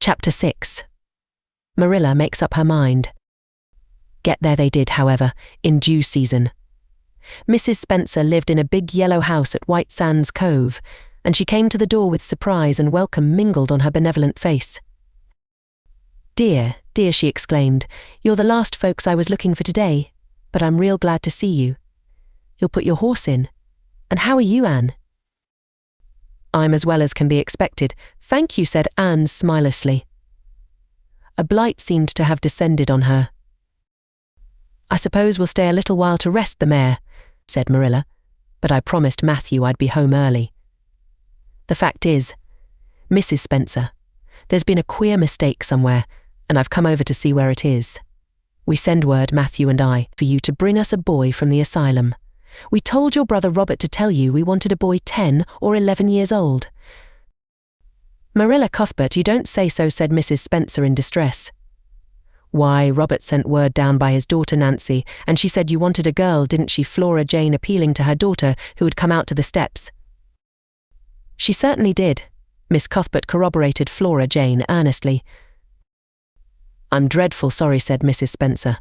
Chapter 6. Marilla makes up her mind. Get there they did, however, in due season. Mrs. Spencer lived in a big yellow house at White Sands Cove, and she came to the door with surprise and welcome mingled on her benevolent face. "Dear, dear," she exclaimed, "you're the last folks I was looking for today, but I'm real glad to see you. You'll put your horse in. And how are you, Anne?" "I'm as well as can be expected, thank you," said Anne smilelessly. A blight seemed to have descended on her. "I suppose we'll stay a little while to rest the mare," said Marilla, "but I promised Matthew I'd be home early. The fact is, Mrs. Spencer, there's been a queer mistake somewhere, and I've come over to see where it is. We send word, Matthew and I, for you to bring us a boy from the asylum. We told your brother Robert to tell you we wanted a boy 10 or 11 years old." "Marilla Cuthbert, you don't say so," said Mrs. Spencer in distress. "Why, Robert sent word down by his daughter Nancy, and she said you wanted a girl, didn't she?" Flora Jane appealing to her daughter, who had come out to the steps. "She certainly did," Miss Cuthbert corroborated Flora Jane earnestly. "I'm dreadful sorry," said Mrs. Spencer.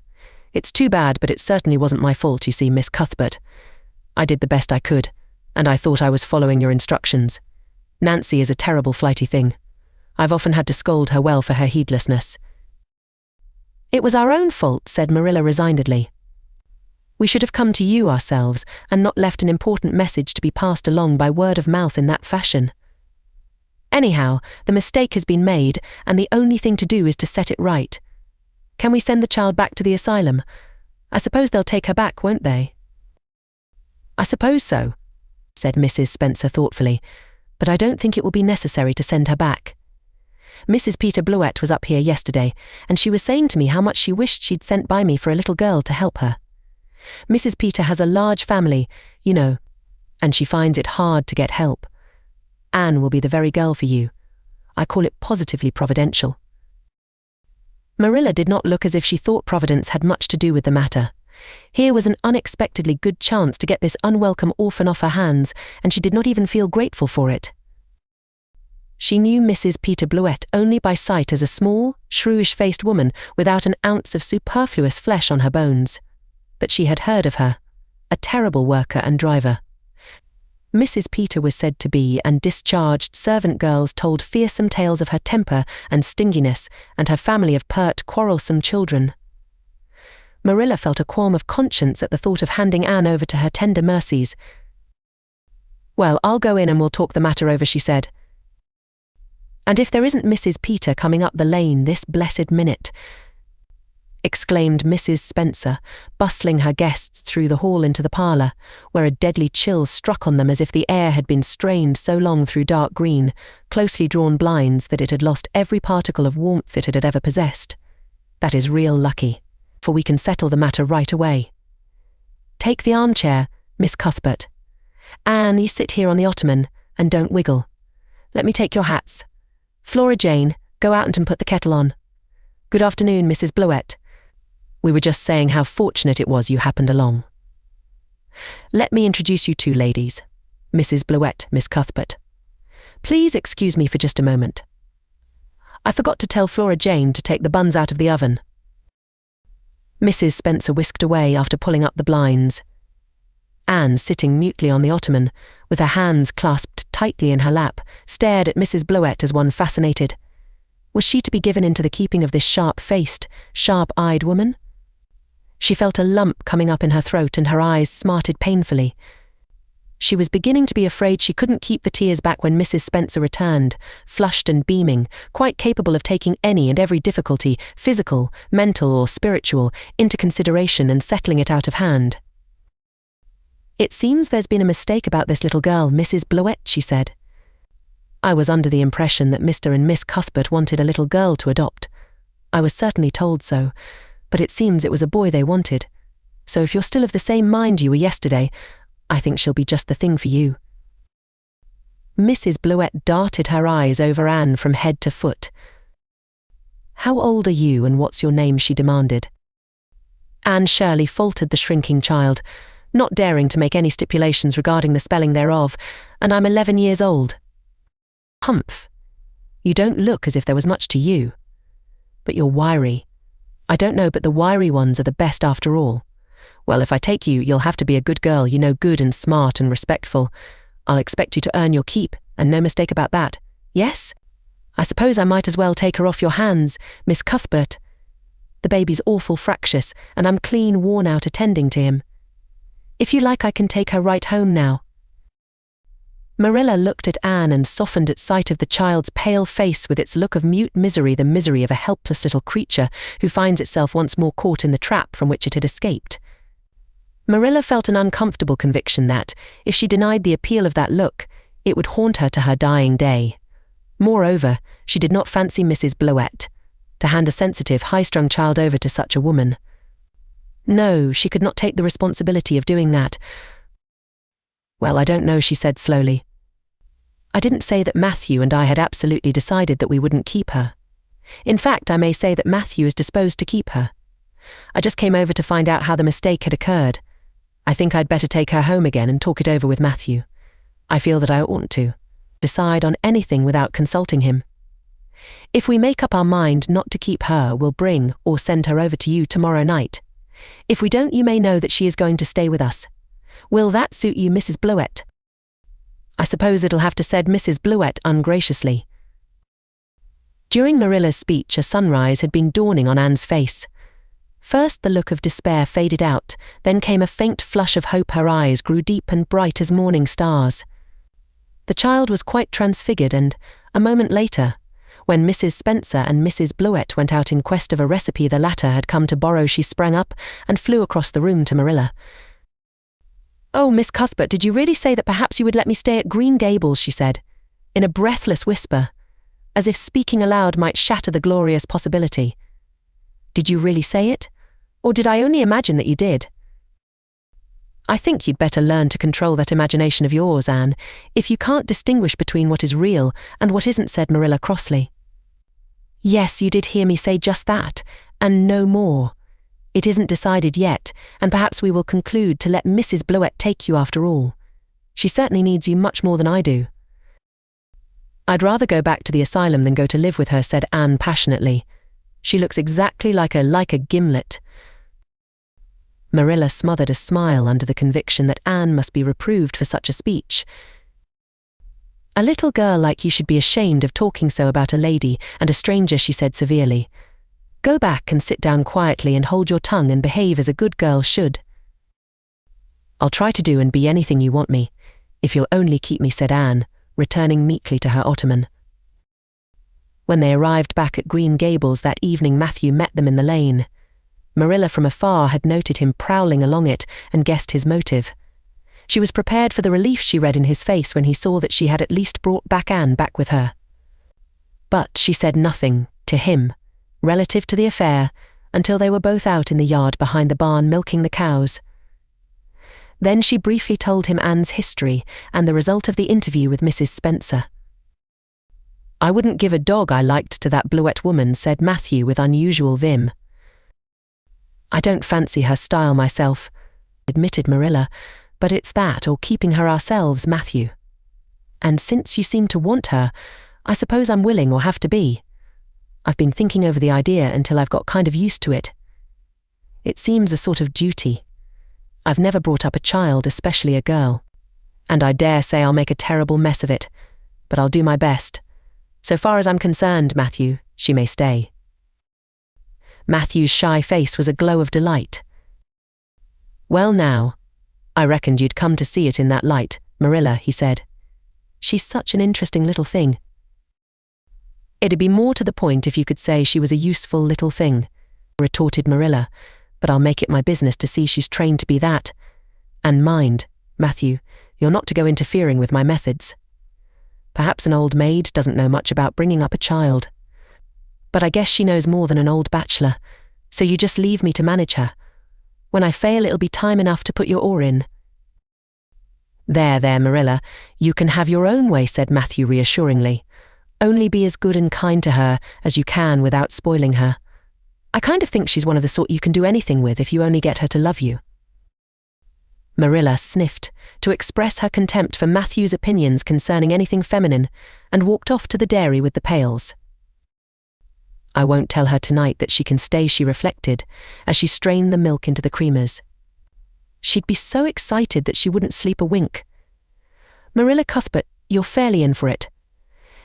"It's too bad, but it certainly wasn't my fault, you see, Miss Cuthbert. I did the best I could, and I thought I was following your instructions. Nancy is a terrible flighty thing. I've often had to scold her well for her heedlessness." "It was our own fault," said Marilla resignedly. "We should have come to you ourselves and not left an important message to be passed along by word of mouth in that fashion. Anyhow, the mistake has been made, and the only thing to do is to set it right. Can we send the child back to the asylum? I suppose they'll take her back, won't they?" "I suppose so," said Mrs. Spencer thoughtfully, "but I don't think it will be necessary to send her back. Mrs. Peter Blewett was up here yesterday, and she was saying to me how much she wished she'd sent by me for a little girl to help her. Mrs. Peter has a large family, you know, and she finds it hard to get help. Anne will be the very girl for you. I call it positively providential." Marilla did not look as if she thought Providence had much to do with the matter. Here was an unexpectedly good chance to get this unwelcome orphan off her hands, and she did not even feel grateful for it. She knew Mrs. Peter Blewett only by sight as a small, shrewish-faced woman without an ounce of superfluous flesh on her bones. But she had heard of her, a terrible worker and driver. Mrs. Peter was said to be, and discharged servant girls told fearsome tales of her temper and stinginess, and her family of pert, quarrelsome children. Marilla felt a qualm of conscience at the thought of handing Anne over to her tender mercies. "Well, I'll go in and we'll talk the matter over," she said. "And if there isn't Mrs. Peter coming up the lane this blessed minute," exclaimed Mrs. Spencer, bustling her guests through the hall into the parlour, where a deadly chill struck on them as if the air had been strained so long through dark green, closely drawn blinds that it had lost every particle of warmth it had ever possessed. "That is real lucky, for we can settle the matter right away. Take the armchair, Miss Cuthbert. Anne, you sit here on the ottoman, and don't wiggle. Let me take your hats. Flora Jane, go out and put the kettle on. Good afternoon, Mrs. Blewett. We were just saying how fortunate it was you happened along. Let me introduce you two ladies. Mrs. Blewett, Miss Cuthbert. Please excuse me for just a moment. I forgot to tell Flora Jane to take the buns out of the oven." Mrs. Spencer whisked away after pulling up the blinds. Anne, sitting mutely on the ottoman, with her hands clasped tightly in her lap, stared at Mrs. Blewett as one fascinated. Was she to be given into the keeping of this sharp-faced, sharp-eyed woman? She felt a lump coming up in her throat and her eyes smarted painfully. She was beginning to be afraid she couldn't keep the tears back when Mrs. Spencer returned, flushed and beaming, quite capable of taking any and every difficulty, physical, mental or spiritual, into consideration and settling it out of hand. "It seems there's been a mistake about this little girl, Mrs. Blewett," she said. "I was under the impression that Mr. and Miss Cuthbert wanted a little girl to adopt. I was certainly told so, but it seems it was a boy they wanted. So if you're still of the same mind you were yesterday, I think she'll be just the thing for you." Mrs. Blewett darted her eyes over Anne from head to foot. "How old are you and what's your name?" she demanded. Anne Shirley faltered the shrinking child, not daring to make any stipulations regarding the spelling thereof, "and I'm 11 years old." "Humph. You don't look as if there was much to you. But you're wiry. I don't know, but the wiry ones are the best after all. Well, if I take you, you'll have to be a good girl, good and smart and respectful. I'll expect you to earn your keep, and no mistake about that. Yes? I suppose I might as well take her off your hands, Miss Cuthbert. The baby's awful fractious, and I'm clean worn out attending to him. If you like, I can take her right home now. Marilla looked at Anne and softened at sight of the child's pale face with its look of mute misery, the misery of a helpless little creature who finds itself once more caught in the trap from which it had escaped. Marilla felt an uncomfortable conviction that, if she denied the appeal of that look, it would haunt her to her dying day. Moreover, she did not fancy Mrs. Blewett. To hand a sensitive, high-strung child over to such a woman. No, she could not take the responsibility of doing that. Well, I don't know, she said slowly. I didn't say that Matthew and I had absolutely decided that we wouldn't keep her. In fact, I may say that Matthew is disposed to keep her. I just came over to find out how the mistake had occurred. I think I'd better take her home again and talk it over with Matthew. I feel that I oughtn't to decide on anything without consulting him. If we make up our mind not to keep her, we'll bring or send her over to you tomorrow night. If we don't, you may know that she is going to stay with us. Will that suit you, Mrs. Blewett? I suppose it'll have to, said Mrs. Blewett ungraciously. During Marilla's speech, a sunrise had been dawning on Anne's face. First the look of despair faded out, then came a faint flush of hope. Her eyes grew deep and bright as morning stars. The child was quite transfigured, and, a moment later, when Mrs. Spencer and Mrs. Blewett went out in quest of a recipe the latter had come to borrow, she sprang up and flew across the room to Marilla. Oh, Miss Cuthbert, did you really say that perhaps you would let me stay at Green Gables? She said, in a breathless whisper, as if speaking aloud might shatter the glorious possibility. Did you really say it? Or did I only imagine that you did? I think you'd better learn to control that imagination of yours, Anne, if you can't distinguish between what is real and what isn't, said Marilla crossly. Yes, you did hear me say just that, and no more. It isn't decided yet, and perhaps we will conclude to let Mrs. Blewett take you after all. She certainly needs you much more than I do. I'd rather go back to the asylum than go to live with her, said Anne passionately. She looks exactly like a gimlet. Marilla smothered a smile under the conviction that Anne must be reproved for such a speech. A little girl like you should be ashamed of talking so about a lady and a stranger, she said severely. Go back and sit down quietly and hold your tongue and behave as a good girl should. I'll try to do and be anything you want me, if you'll only keep me, said Anne, returning meekly to her ottoman. When they arrived back at Green Gables that evening, Matthew met them in the lane. Marilla from afar had noted him prowling along it and guessed his motive. She was prepared for the relief she read in his face when he saw that she had at least brought Anne back with her. But she said nothing to him relative to the affair until they were both out in the yard behind the barn milking the cows. Then she briefly told him Anne's history and the result of the interview with Mrs. Spencer. I wouldn't give a dog I liked to that Blewett woman, said Matthew with unusual vim. I don't fancy her style myself, admitted Marilla, but it's that or keeping her ourselves, Matthew. And since you seem to want her, I suppose I'm willing or have to be. I've been thinking over the idea until I've got kind of used to it. It seems a sort of duty. I've never brought up a child, especially a girl. And I dare say I'll make a terrible mess of it, but I'll do my best. So far as I'm concerned, Matthew, she may stay. Matthew's shy face was a glow of delight. Well now, I reckoned you'd come to see it in that light, Marilla, he said. She's such an interesting little thing. It'd be more to the point if you could say she was a useful little thing, retorted Marilla, but I'll make it my business to see she's trained to be that. And mind, Matthew, you're not to go interfering with my methods. Perhaps an old maid doesn't know much about bringing up a child. But I guess she knows more than an old bachelor, so you just leave me to manage her. When I fail, it'll be time enough to put your oar in. There, Marilla, you can have your own way, said Matthew reassuringly. Only be as good and kind to her as you can without spoiling her. I kind of think she's one of the sort you can do anything with if you only get her to love you. Marilla sniffed to express her contempt for Matthew's opinions concerning anything feminine and walked off to the dairy with the pails. I won't tell her tonight that she can stay, she reflected, as she strained the milk into the creamers. She'd be so excited that she wouldn't sleep a wink. Marilla Cuthbert, you're fairly in for it.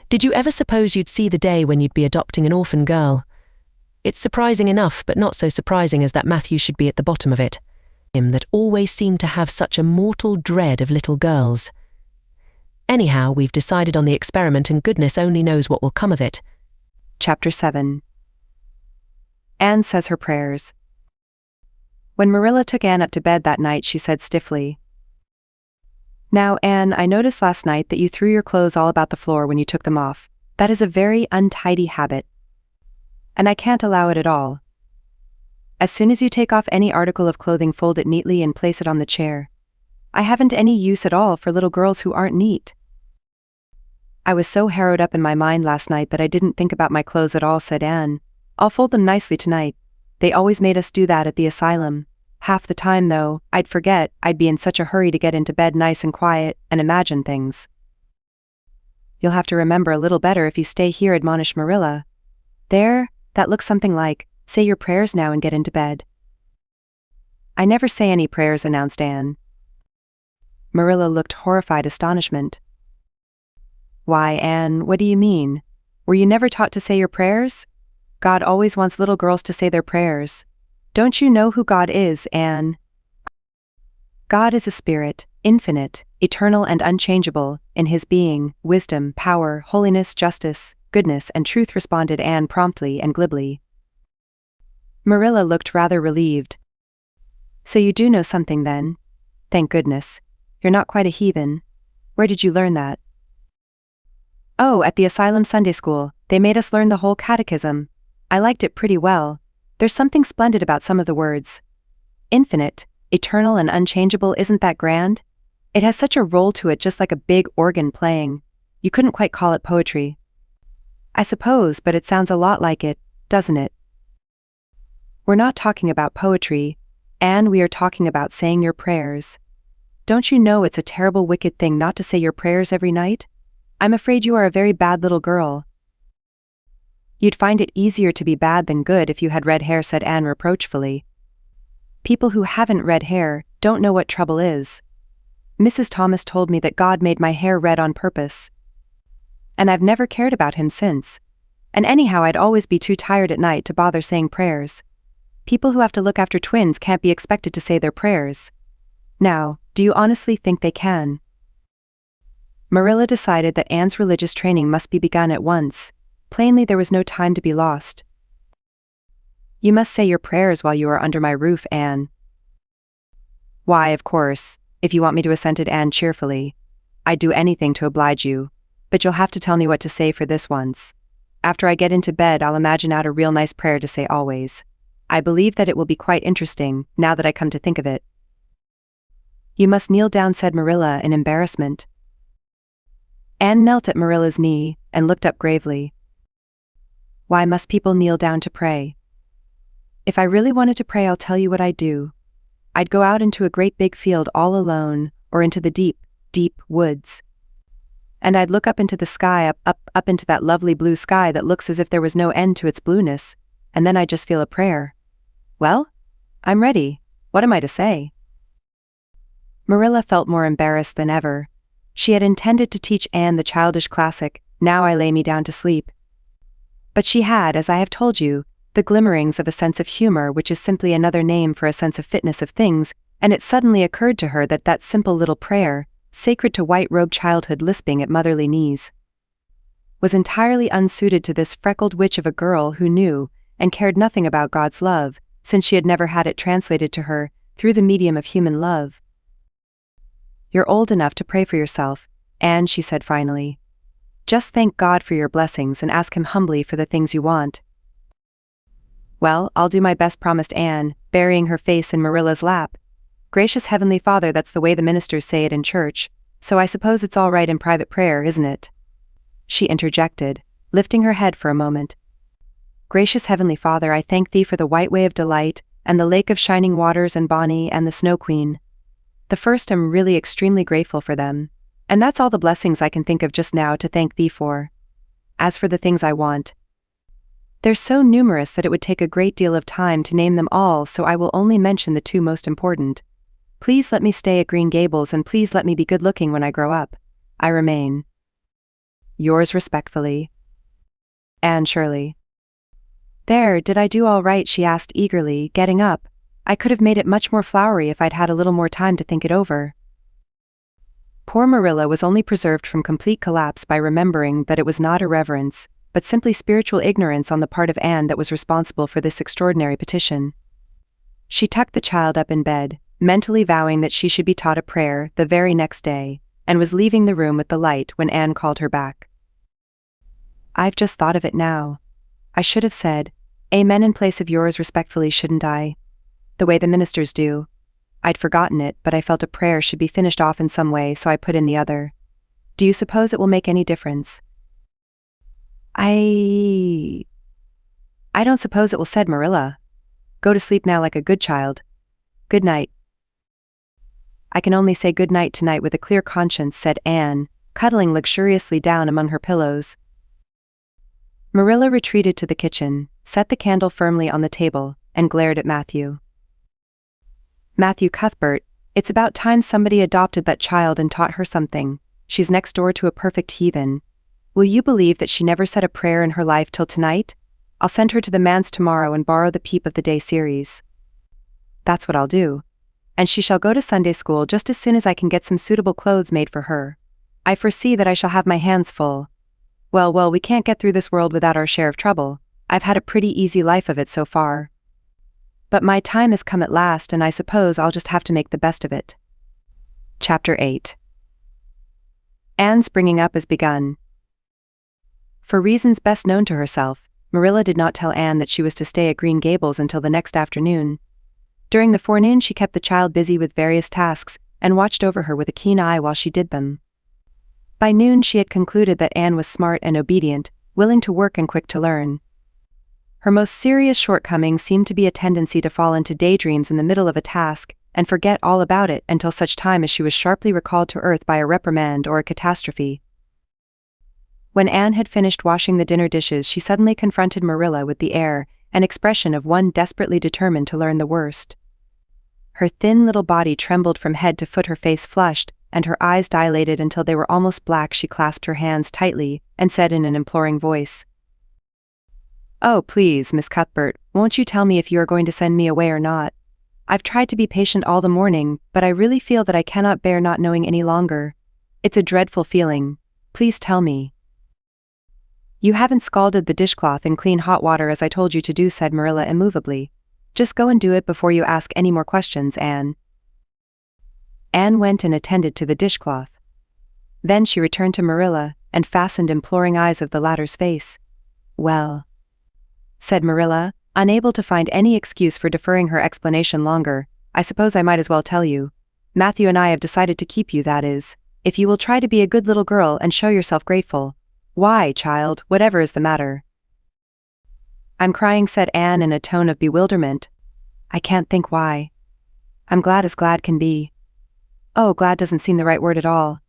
Did you ever suppose you'd see the day when you'd be adopting an orphan girl? It's surprising enough, but not so surprising as that Matthew should be at the bottom of it. Him that always seemed to have such a mortal dread of little girls. Anyhow, we've decided on the experiment and goodness only knows what will come of it. Chapter 7. Anne says her prayers. When Marilla took Anne up to bed that night, she said stiffly, "Now, Anne, I noticed last night that you threw your clothes all about the floor when you took them off. That is a very untidy habit. And I can't allow it at all. As soon as you take off any article of clothing, fold it neatly and place it on the chair. I haven't any use at all for little girls who aren't neat." "I was so harrowed up in my mind last night that I didn't think about my clothes at all," said Anne. "I'll fold them nicely tonight. They always made us do that at the asylum. Half the time, though, I'd forget. I'd be in such a hurry to get into bed nice and quiet and imagine things." "You'll have to remember a little better if you stay here," admonished Marilla. "There, that looks something like, 'Say your prayers now and get into bed.'" "I never say any prayers," announced Anne. Marilla looked horrified astonishment. "Why, Anne, what do you mean? Were you never taught to say your prayers? God always wants little girls to say their prayers. Don't you know who God is, Anne? God is a spirit, infinite, eternal and unchangeable, in his being, wisdom, power, holiness, justice, goodness and truth," responded Anne promptly and glibly. Marilla looked rather relieved. "So you do know something then? Thank goodness. You're not quite a heathen. Where did you learn that?" "Oh, at the asylum Sunday school. They made us learn the whole catechism. I liked it pretty well. There's something splendid about some of the words. Infinite, eternal and unchangeable, isn't that grand? It has such a roll to it, just like a big organ playing. You couldn't quite call it poetry." "I suppose, but it sounds a lot like it, doesn't it?" "We're not talking about poetry, Anne, we are talking about saying your prayers. Don't you know it's a terrible wicked thing not to say your prayers every night? I'm afraid you are a very bad little girl." "You'd find it easier to be bad than good if you had red hair," said Anne reproachfully. "People who haven't red hair don't know what trouble is. Mrs. Thomas told me that God made my hair red on purpose. And I've never cared about him since. And anyhow, I'd always be too tired at night to bother saying prayers. People who have to look after twins can't be expected to say their prayers. Now, do you honestly think they can?" Marilla decided that Anne's religious training must be begun at once. Plainly there was no time to be lost. "You must say your prayers while you are under my roof, Anne." "Why, of course, if you want me to," assented Anne cheerfully. "I'd do anything to oblige you, but you'll have to tell me what to say for this once. After I get into bed, I'll imagine out a real nice prayer to say always. I believe that it will be quite interesting, now that I come to think of it." "You must kneel down," said Marilla in embarrassment. Anne knelt at Marilla's knee and looked up gravely. "Why must people kneel down to pray?" "If I really wanted to pray, I'll tell you what I'd do. I'd go out into a great big field all alone, or into the deep, deep woods. And I'd look up into the sky, up into that lovely blue sky that looks as if there was no end to its blueness, and then I'd just feel a prayer. Well, I'm ready. What am I to say?" Marilla felt more embarrassed than ever. She had intended to teach Anne the childish classic, "Now I lay me down to sleep." But she had, as I have told you, the glimmerings of a sense of humor, which is simply another name for a sense of fitness of things, and it suddenly occurred to her that that simple little prayer, sacred to white-robed childhood lisping at motherly knees, was entirely unsuited to this freckled witch of a girl who knew and cared nothing about God's love, since she had never had it translated to her through the medium of human love. "You're old enough to pray for yourself, Anne," she said finally. "Just thank God for your blessings and ask him humbly for the things you want." "Well, I'll do my best," promised Anne, burying her face in Marilla's lap. "Gracious Heavenly Father, that's the way the ministers say it in church, so I suppose it's all right in private prayer, isn't it?" she interjected, lifting her head for a moment. "Gracious Heavenly Father, I thank thee for the white way of delight, and the lake of shining waters and Bonnie and the Snow Queen. The first, I'm really extremely grateful for them. And that's all the blessings I can think of just now to thank thee for. As for the things I want, they're so numerous that it would take a great deal of time to name them all, so I will only mention the two most important. Please let me stay at Green Gables, and please let me be good-looking when I grow up. I remain, yours respectfully, Anne Shirley. There, did I do all right? She asked eagerly, getting up. I could have made it much more flowery if I'd had a little more time to think it over. Poor Marilla was only preserved from complete collapse by remembering that it was not irreverence, but simply spiritual ignorance on the part of Anne that was responsible for this extraordinary petition. She tucked the child up in bed, mentally vowing that she should be taught a prayer the very next day, and was leaving the room with the light when Anne called her back. I've just thought of it now. I should have said, Amen in place of yours respectfully, shouldn't I? The way the ministers do. I'd forgotten it, but I felt a prayer should be finished off in some way, so I put in the other. Do you suppose it will make any difference? I don't suppose it will, said Marilla. Go to sleep now like a good child. Good night. I can only say good night tonight with a clear conscience, said Anne, cuddling luxuriously down among her pillows. Marilla retreated to the kitchen, set the candle firmly on the table, and glared at Matthew. Matthew Cuthbert, it's about time somebody adopted that child and taught her something. She's next door to a perfect heathen. Will you believe that she never said a prayer in her life till tonight? I'll send her to the manse tomorrow and borrow the Peep of the Day series. That's what I'll do. And she shall go to Sunday school just as soon as I can get some suitable clothes made for her. I foresee that I shall have my hands full. Well, we can't get through this world without our share of trouble. I've had a pretty easy life of it so far. But my time has come at last, and I suppose I'll just have to make the best of it. Chapter 8. Anne's bringing up has begun. For reasons best known to herself, Marilla did not tell Anne that she was to stay at Green Gables until the next afternoon. During the forenoon she kept the child busy with various tasks, and watched over her with a keen eye while she did them. By noon she had concluded that Anne was smart and obedient, willing to work and quick to learn. Her most serious shortcoming seemed to be a tendency to fall into daydreams in the middle of a task, and forget all about it until such time as she was sharply recalled to earth by a reprimand or a catastrophe. When Anne had finished washing the dinner dishes, she suddenly confronted Marilla with the air and expression of one desperately determined to learn the worst. Her thin little body trembled from head to foot, her face flushed, and her eyes dilated until they were almost black. She clasped her hands tightly and said in an imploring voice, "Oh, please, Miss Cuthbert, won't you tell me if you are going to send me away or not? I've tried to be patient all the morning, but I really feel that I cannot bear not knowing any longer. It's a dreadful feeling. Please tell me." "You haven't scalded the dishcloth in clean hot water as I told you to do," said Marilla immovably. "Just go and do it before you ask any more questions, Anne." Anne went and attended to the dishcloth. Then she returned to Marilla and fastened imploring eyes of the latter's face. "Well," said Marilla, unable to find any excuse for deferring her explanation longer, "I suppose I might as well tell you. Matthew and I have decided to keep you, that is, if you will try to be a good little girl and show yourself grateful. Why, child, whatever is the matter?" "I'm crying," said Anne in a tone of bewilderment. "I can't think why. I'm glad as glad can be. Oh, glad doesn't seem the right word at all.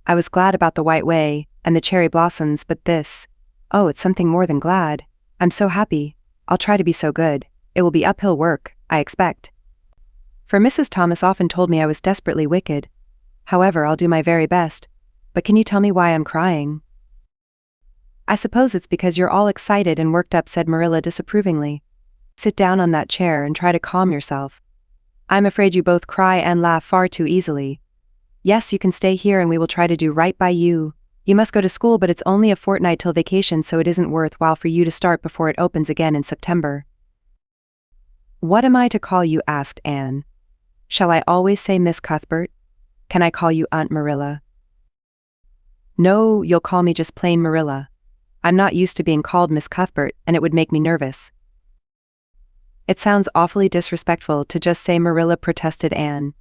I was glad about the White Way and the cherry blossoms, but this, oh, it's something more than glad. I'm so happy. I'll try to be so good. It will be uphill work, I expect. For Mrs. Thomas often told me I was desperately wicked. However, I'll do my very best. But can you tell me why I'm crying?" "I suppose it's because you're all excited and worked up," said Marilla disapprovingly. "Sit down on that chair and try to calm yourself. I'm afraid you both cry and laugh far too easily. Yes, you can stay here and we will try to do right by you. You must go to school, but it's only a fortnight till vacation, so it isn't worthwhile for you to start before it opens again in September." "What am I to call you?" asked Anne. "Shall I always say Miss Cuthbert? Can I call you Aunt Marilla?" "No, you'll call me just plain Marilla. I'm not used to being called Miss Cuthbert, and it would make me nervous." "It sounds awfully disrespectful to just say Marilla," protested Anne.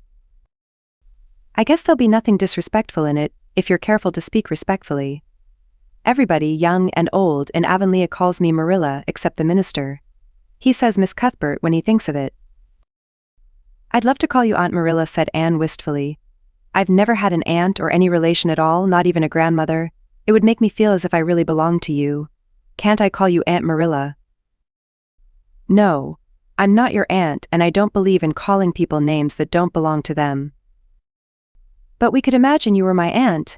"I guess there'll be nothing disrespectful in it, if you're careful to speak respectfully. Everybody, young and old, in Avonlea calls me Marilla except the minister. He says Miss Cuthbert when he thinks of it." I'd love to call you Aunt Marilla, said Anne wistfully. I've never had an aunt or any relation at all, not even a grandmother. It would make me feel as if I really belonged to you. Can't I call you Aunt Marilla? No, I'm not your aunt, and I don't believe in calling people names that don't belong to them. But we could imagine you were my aunt.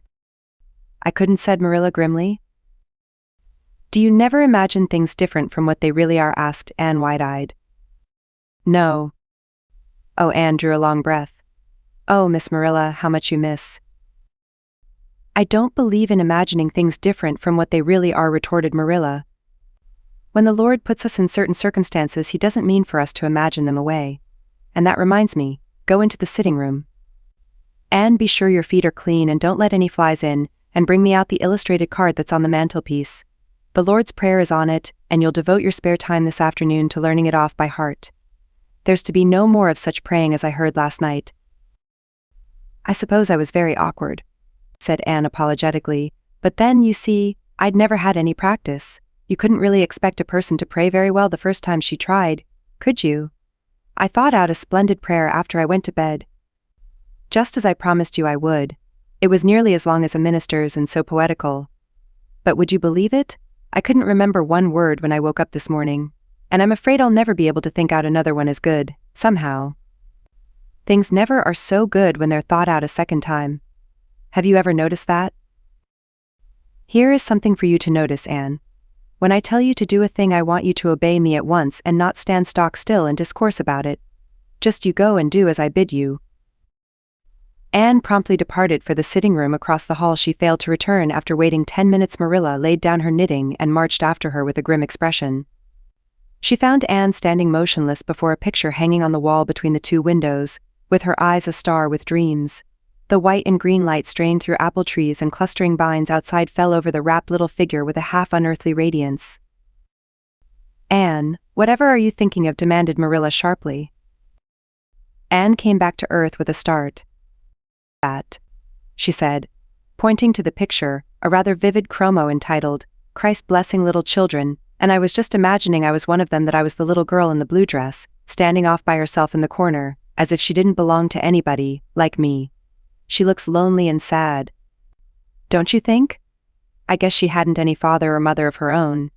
I couldn't, said Marilla grimly. Do you never imagine things different from what they really are? Asked Anne wide-eyed. No. Oh, Anne drew a long breath. Oh, Miss Marilla, how much you miss. I don't believe in imagining things different from what they really are, retorted Marilla. When the Lord puts us in certain circumstances, He doesn't mean for us to imagine them away. And that reminds me, go into the sitting room. Anne, be sure your feet are clean and don't let any flies in, and bring me out the illustrated card that's on the mantelpiece. The Lord's Prayer is on it, and you'll devote your spare time this afternoon to learning it off by heart. There's to be no more of such praying as I heard last night. I suppose I was very awkward, said Anne apologetically, but then, you see, I'd never had any practice. You couldn't really expect a person to pray very well the first time she tried, could you? I thought out a splendid prayer after I went to bed. Just as I promised you I would. It was nearly as long as a minister's and so poetical. But would you believe it? I couldn't remember one word when I woke up this morning, and I'm afraid I'll never be able to think out another one as good, somehow. Things never are so good when they're thought out a second time. Have you ever noticed that? Here is something for you to notice, Anne. When I tell you to do a thing, I want you to obey me at once and not stand stock still and discourse about it. Just you go and do as I bid you. Anne promptly departed for the sitting room across the hall. She failed to return after waiting 10 minutes. Marilla laid down her knitting and marched after her with a grim expression. She found Anne standing motionless before a picture hanging on the wall between the two windows, with her eyes astar with dreams. The white and green light strained through apple trees and clustering vines outside fell over the rapt little figure with a half-unearthly radiance. Anne, whatever are you thinking of? Demanded Marilla sharply. Anne came back to earth with a start. That, she said, pointing to the picture, a rather vivid chromo entitled, Christ Blessing Little Children, and I was just imagining I was one of them, that I was the little girl in the blue dress, standing off by herself in the corner, as if she didn't belong to anybody, like me. She looks lonely and sad. Don't you think? I guess she hadn't any father or mother of her own.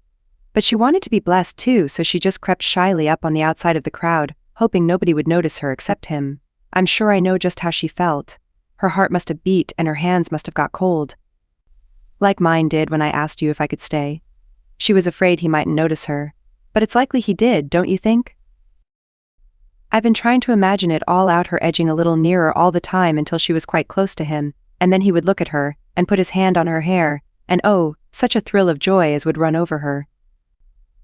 But she wanted to be blessed too, so she just crept shyly up on the outside of the crowd, hoping nobody would notice her except him. I'm sure I know just how she felt. Her heart must have beat and her hands must have got cold. Like mine did when I asked you if I could stay. She was afraid he mightn't notice her. But it's likely he did, don't you think? I've been trying to imagine it all out, her edging a little nearer all the time until she was quite close to him, and then he would look at her, and put his hand on her hair, and oh, such a thrill of joy as would run over her.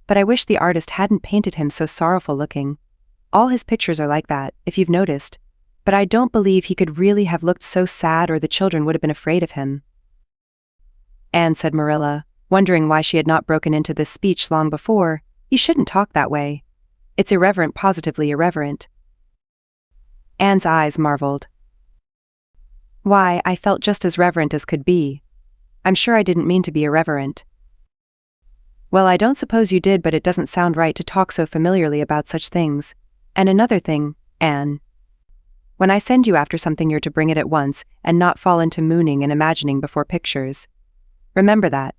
But I wish the artist hadn't painted him so sorrowful looking. All his pictures are like that, if you've noticed. But I don't believe he could really have looked so sad, or the children would have been afraid of him. Anne, said Marilla, wondering why she had not broken into this speech long before, you shouldn't talk that way. It's irreverent, positively irreverent. Anne's eyes marveled. Why, I felt just as reverent as could be. I'm sure I didn't mean to be irreverent. Well, I don't suppose you did, but it doesn't sound right to talk so familiarly about such things. And another thing, Anne. When I send you after something, you're to bring it at once, and not fall into mooning and imagining before pictures. Remember that.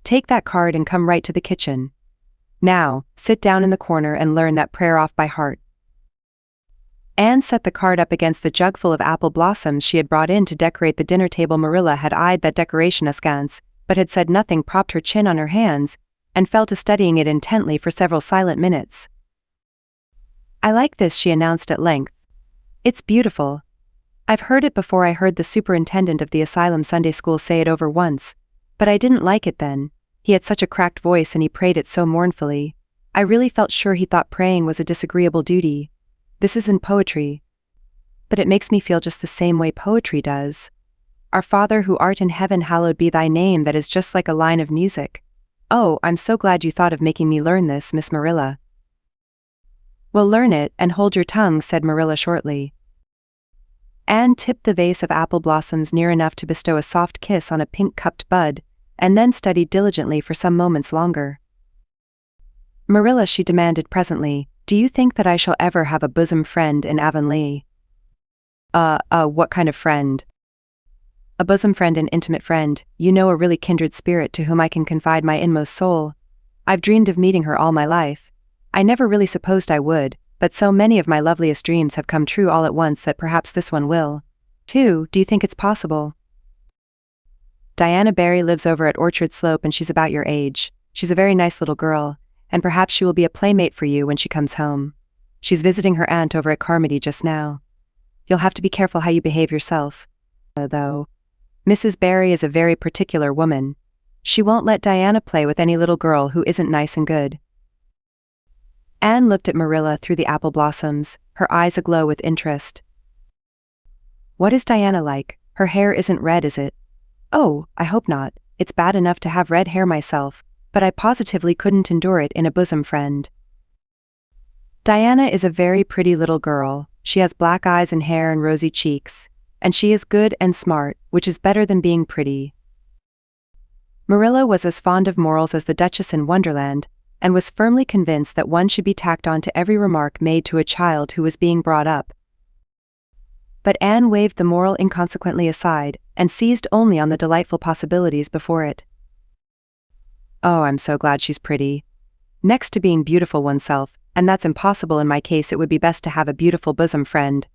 Take that card and come right to the kitchen. Now, sit down in the corner and learn that prayer off by heart. Anne set the card up against the jug full of apple blossoms she had brought in to decorate the dinner table. Marilla had eyed that decoration askance, but had said nothing, propped her chin on her hands, and fell to studying it intently for several silent minutes. I like this, she announced at length. It's beautiful. I've heard it before. I heard the superintendent of the asylum Sunday school say it over once, but I didn't like it then. He had such a cracked voice and he prayed it so mournfully. I really felt sure he thought praying was a disagreeable duty. This isn't poetry. But it makes me feel just the same way poetry does. Our Father who art in heaven, hallowed be thy name. That is just like a line of music. Oh, I'm so glad you thought of making me learn this, Miss Marilla. Well, learn it and hold your tongue, said Marilla shortly. Anne tipped the vase of apple blossoms near enough to bestow a soft kiss on a pink-cupped bud, and then studied diligently for some moments longer. Marilla, she demanded presently, Do you think that I shall ever have a bosom friend in Avonlea? What kind of friend? A bosom friend, an intimate friend, you know, a really kindred spirit to whom I can confide my inmost soul. I've dreamed of meeting her all my life. I never really supposed I would, but so many of my loveliest dreams have come true all at once that perhaps this one will. Too, do you think it's possible? Diana Barry lives over at Orchard Slope and she's about your age. She's a very nice little girl, and perhaps she will be a playmate for you when she comes home. She's visiting her aunt over at Carmody just now. You'll have to be careful how you behave yourself. Though, Mrs. Barry is a very particular woman. She won't let Diana play with any little girl who isn't nice and good. Anne looked at Marilla through the apple blossoms, her eyes aglow with interest. What is Diana like? Her hair isn't red, is it? Oh, I hope not. It's bad enough to have red hair myself, but I positively couldn't endure it in a bosom friend. Diana is a very pretty little girl. She has black eyes and hair and rosy cheeks, and she is good and smart, which is better than being pretty. Marilla was as fond of morals as the Duchess in Wonderland, and was firmly convinced that one should be tacked on to every remark made to a child who was being brought up. But Anne waved the moral inconsequently aside, and seized only on the delightful possibilities before it. Oh, I'm so glad she's pretty. Next to being beautiful oneself, and that's impossible in my case, it would be best to have a beautiful bosom friend.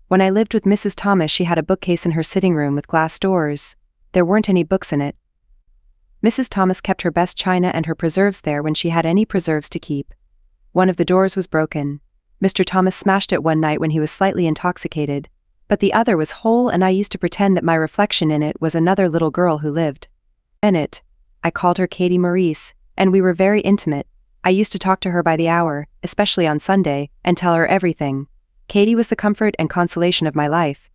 When I lived with Mrs. Thomas, she had a bookcase in her sitting room with glass doors. There weren't any books in it. Mrs. Thomas kept her best china and her preserves there when she had any preserves to keep. One of the doors was broken. Mr. Thomas smashed it one night when he was slightly intoxicated, but the other was whole, and I used to pretend that my reflection in it was another little girl who lived in it. I called her Katie Maurice, and we were very intimate. I used to talk to her by the hour, especially on Sunday, and tell her everything. Katie was the comfort and consolation of my life.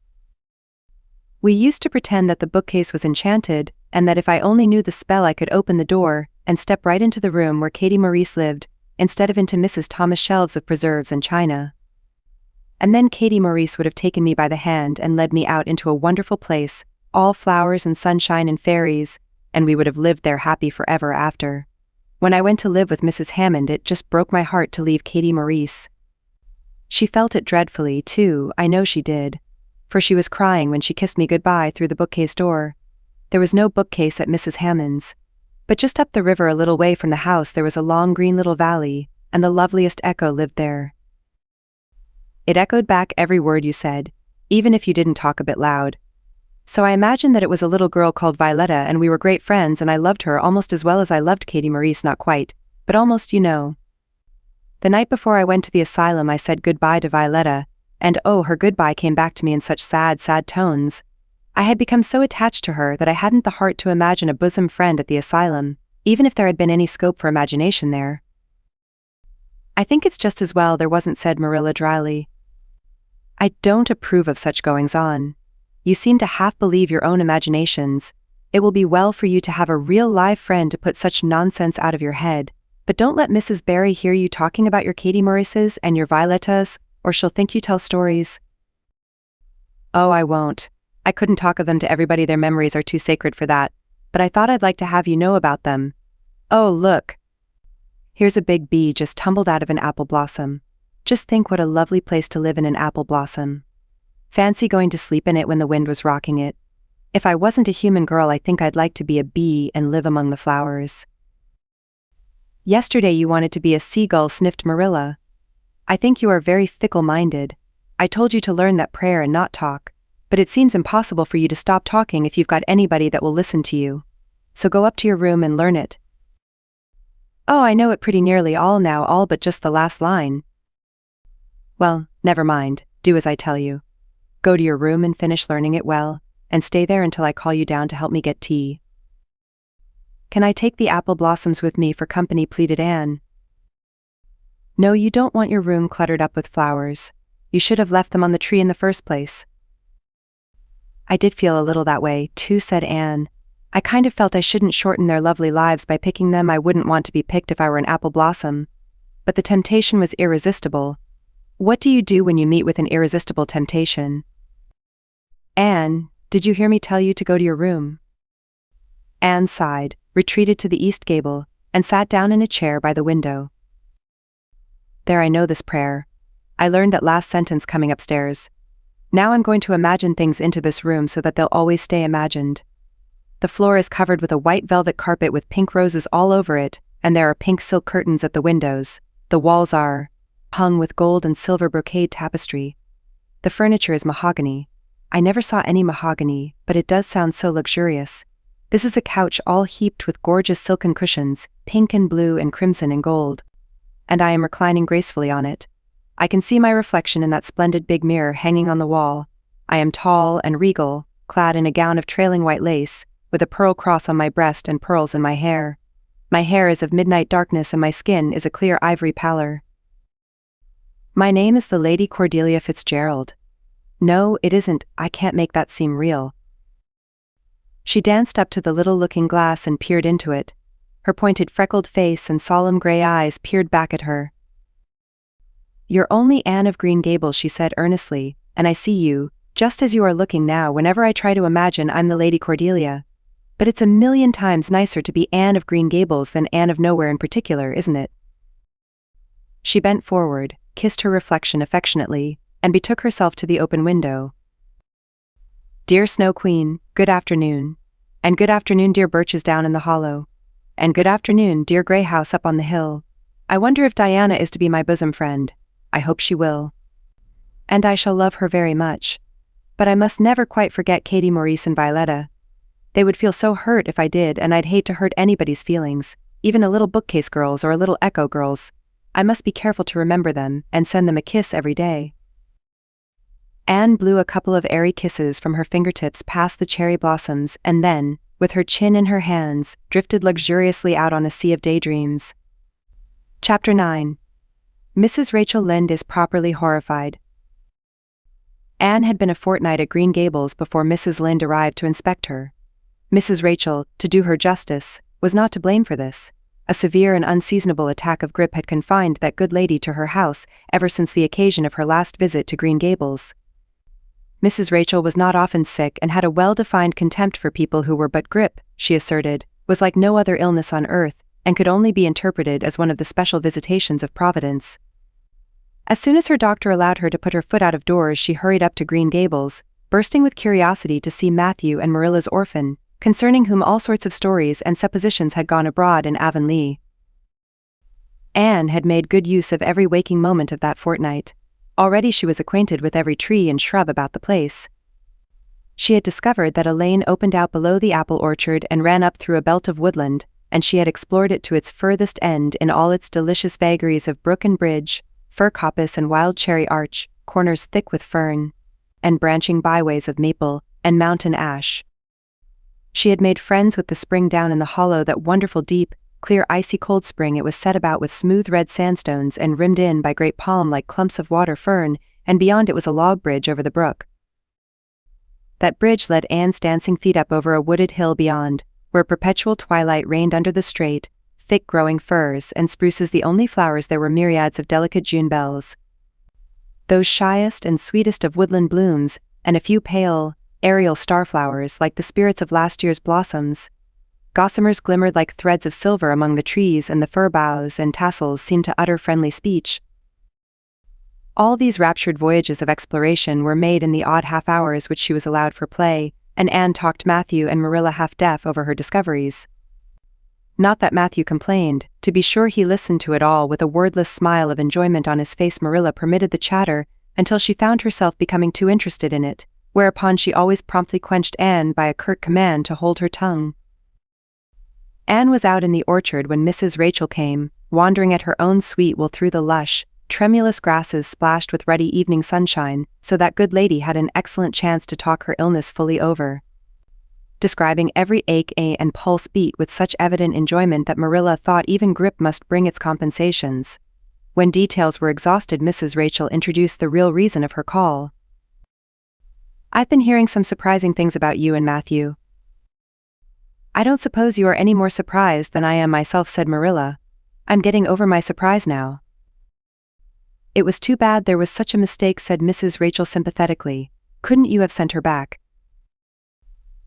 We used to pretend that the bookcase was enchanted, and that if I only knew the spell I could open the door and step right into the room where Katie Maurice lived, instead of into Mrs. Thomas' shelves of preserves and china. And then Katie Maurice would have taken me by the hand and led me out into a wonderful place, all flowers and sunshine and fairies, and we would have lived there happy forever after. When I went to live with Mrs. Hammond, it just broke my heart to leave Katie Maurice. She felt it dreadfully, too, I know she did, for she was crying when she kissed me goodbye through the bookcase door. There was no bookcase at Mrs. Hammond's, but just up the river a little way from the house there was a long green little valley, and the loveliest echo lived there. It echoed back every word you said, even if you didn't talk a bit loud. So I imagined that it was a little girl called Violetta, and we were great friends, and I loved her almost as well as I loved Katie Maurice, not quite, but almost, you know. The night before I went to the asylum I said goodbye to Violetta, and oh, her goodbye came back to me in such sad, sad tones. I had become so attached to her that I hadn't the heart to imagine a bosom friend at the asylum, even if there had been any scope for imagination there. I think it's just as well there wasn't, said Marilla dryly. I don't approve of such goings-on. You seem to half believe your own imaginations. It will be well for you to have a real live friend to put such nonsense out of your head, but don't let Mrs. Barry hear you talking about your Katie Maurices and your Violettas, or she'll think you tell stories. Oh, I won't. I couldn't talk of them to everybody, their memories are too sacred for that, but I thought I'd like to have you know about them. Oh, look. Here's a big bee just tumbled out of an apple blossom. Just think what a lovely place to live in an apple blossom. Fancy going to sleep in it when the wind was rocking it. If I wasn't a human girl, I think I'd like to be a bee and live among the flowers. Yesterday you wanted to be a seagull, sniffed Marilla. I think you are very fickle-minded. I told you to learn that prayer and not talk, but it seems impossible for you to stop talking if you've got anybody that will listen to you. So go up to your room and learn it. Oh, I know it pretty nearly all now, all but just the last line. Well, never mind, do as I tell you. Go to your room and finish learning it well, and stay there until I call you down to help me get tea. Can I take the apple blossoms with me for company, pleaded Anne. No, you don't want your room cluttered up with flowers. You should have left them on the tree in the first place. I did feel a little that way, too, said Anne. I kind of felt I shouldn't shorten their lovely lives by picking them. I wouldn't want to be picked if I were an apple blossom. But the temptation was irresistible. What do you do when you meet with an irresistible temptation? Anne, did you hear me tell you to go to your room? Anne sighed, retreated to the east gable, and sat down in a chair by the window. There, I know this prayer. I learned that last sentence coming upstairs. Now I'm going to imagine things into this room so that they'll always stay imagined. The floor is covered with a white velvet carpet with pink roses all over it, and there are pink silk curtains at the windows. The walls are hung with gold and silver brocade tapestry. The furniture is mahogany. I never saw any mahogany, but it does sound so luxurious. This is a couch all heaped with gorgeous silken cushions, pink and blue and crimson and gold. And I am reclining gracefully on it. I can see my reflection in that splendid big mirror hanging on the wall. I am tall and regal, clad in a gown of trailing white lace, with a pearl cross on my breast and pearls in my hair. My hair is of midnight darkness and my skin is a clear ivory pallor. My name is the Lady Cordelia Fitzgerald. No, it isn't, I can't make that seem real. She danced up to the little looking glass and peered into it. Her pointed freckled face and solemn gray eyes peered back at her. You're only Anne of Green Gables, she said earnestly, and I see you, just as you are looking now whenever I try to imagine I'm the Lady Cordelia. But it's a million times nicer to be Anne of Green Gables than Anne of Nowhere in particular, isn't it? She bent forward, kissed her reflection affectionately, and betook herself to the open window. Dear Snow Queen, good afternoon. And good afternoon, dear birches down in the hollow. And good afternoon, dear grey house up on the hill. I wonder if Diana is to be my bosom friend. I hope she will. And I shall love her very much. But I must never quite forget Katie, Maurice and Violetta. They would feel so hurt if I did, and I'd hate to hurt anybody's feelings, even a little bookcase girls or a little echo girls. I must be careful to remember them, and send them a kiss every day. Anne blew a couple of airy kisses from her fingertips past the cherry blossoms and then, with her chin in her hands, drifted luxuriously out on a sea of daydreams. Chapter 9. Mrs. Rachel Lynde is properly horrified. Anne had been a fortnight at Green Gables before Mrs. Lynde arrived to inspect her. Mrs. Rachel, to do her justice, was not to blame for this. A severe and unseasonable attack of grippe had confined that good lady to her house ever since the occasion of her last visit to Green Gables. Mrs. Rachel was not often sick and had a well-defined contempt for people who were but grippe, she asserted, was like no other illness on earth, and could only be interpreted as one of the special visitations of Providence. As soon as her doctor allowed her to put her foot out of doors, she hurried up to Green Gables, bursting with curiosity to see Matthew and Marilla's orphan, concerning whom all sorts of stories and suppositions had gone abroad in Avonlea. Anne had made good use of every waking moment of that fortnight. Already she was acquainted with every tree and shrub about the place. She had discovered that a lane opened out below the apple orchard and ran up through a belt of woodland, and she had explored it to its furthest end in all its delicious vagaries of brook and bridge, fir coppice and wild cherry arch, corners thick with fern, and branching byways of maple and mountain ash. She had made friends with the spring down in the hollow, that wonderful deep, clear icy cold spring. It was set about with smooth red sandstones and rimmed in by great palm-like clumps of water fern, and beyond it was a log bridge over the brook. That bridge led Anne's dancing feet up over a wooded hill beyond, where perpetual twilight reigned under the straight, thick-growing firs and spruces, the only flowers there were myriads of delicate June bells. Those shyest and sweetest of woodland blooms, and a few pale, aerial starflowers like the spirits of last year's blossoms. Gossamers glimmered like threads of silver among the trees, and the fir boughs and tassels seemed to utter friendly speech. All these raptured voyages of exploration were made in the odd half-hours which she was allowed for play, and Anne talked Matthew and Marilla half-deaf over her discoveries. Not that Matthew complained. To be sure, he listened to it all with a wordless smile of enjoyment on his face. Marilla permitted the chatter until she found herself becoming too interested in it, whereupon she always promptly quenched Anne by a curt command to hold her tongue. Anne was out in the orchard when Mrs. Rachel came, wandering at her own sweet will through the lush, tremulous grasses splashed with ruddy evening sunshine, so that good lady had an excellent chance to talk her illness fully over, describing every ache and pulse beat with such evident enjoyment that Marilla thought even grippe must bring its compensations. When details were exhausted, Mrs. Rachel introduced the real reason of her call. "I've been hearing some surprising things about you and Matthew." "I don't suppose you are any more surprised than I am myself," said Marilla. "I'm getting over my surprise now." "It was too bad there was such a mistake," said Mrs. Rachel sympathetically. "Couldn't you have sent her back?"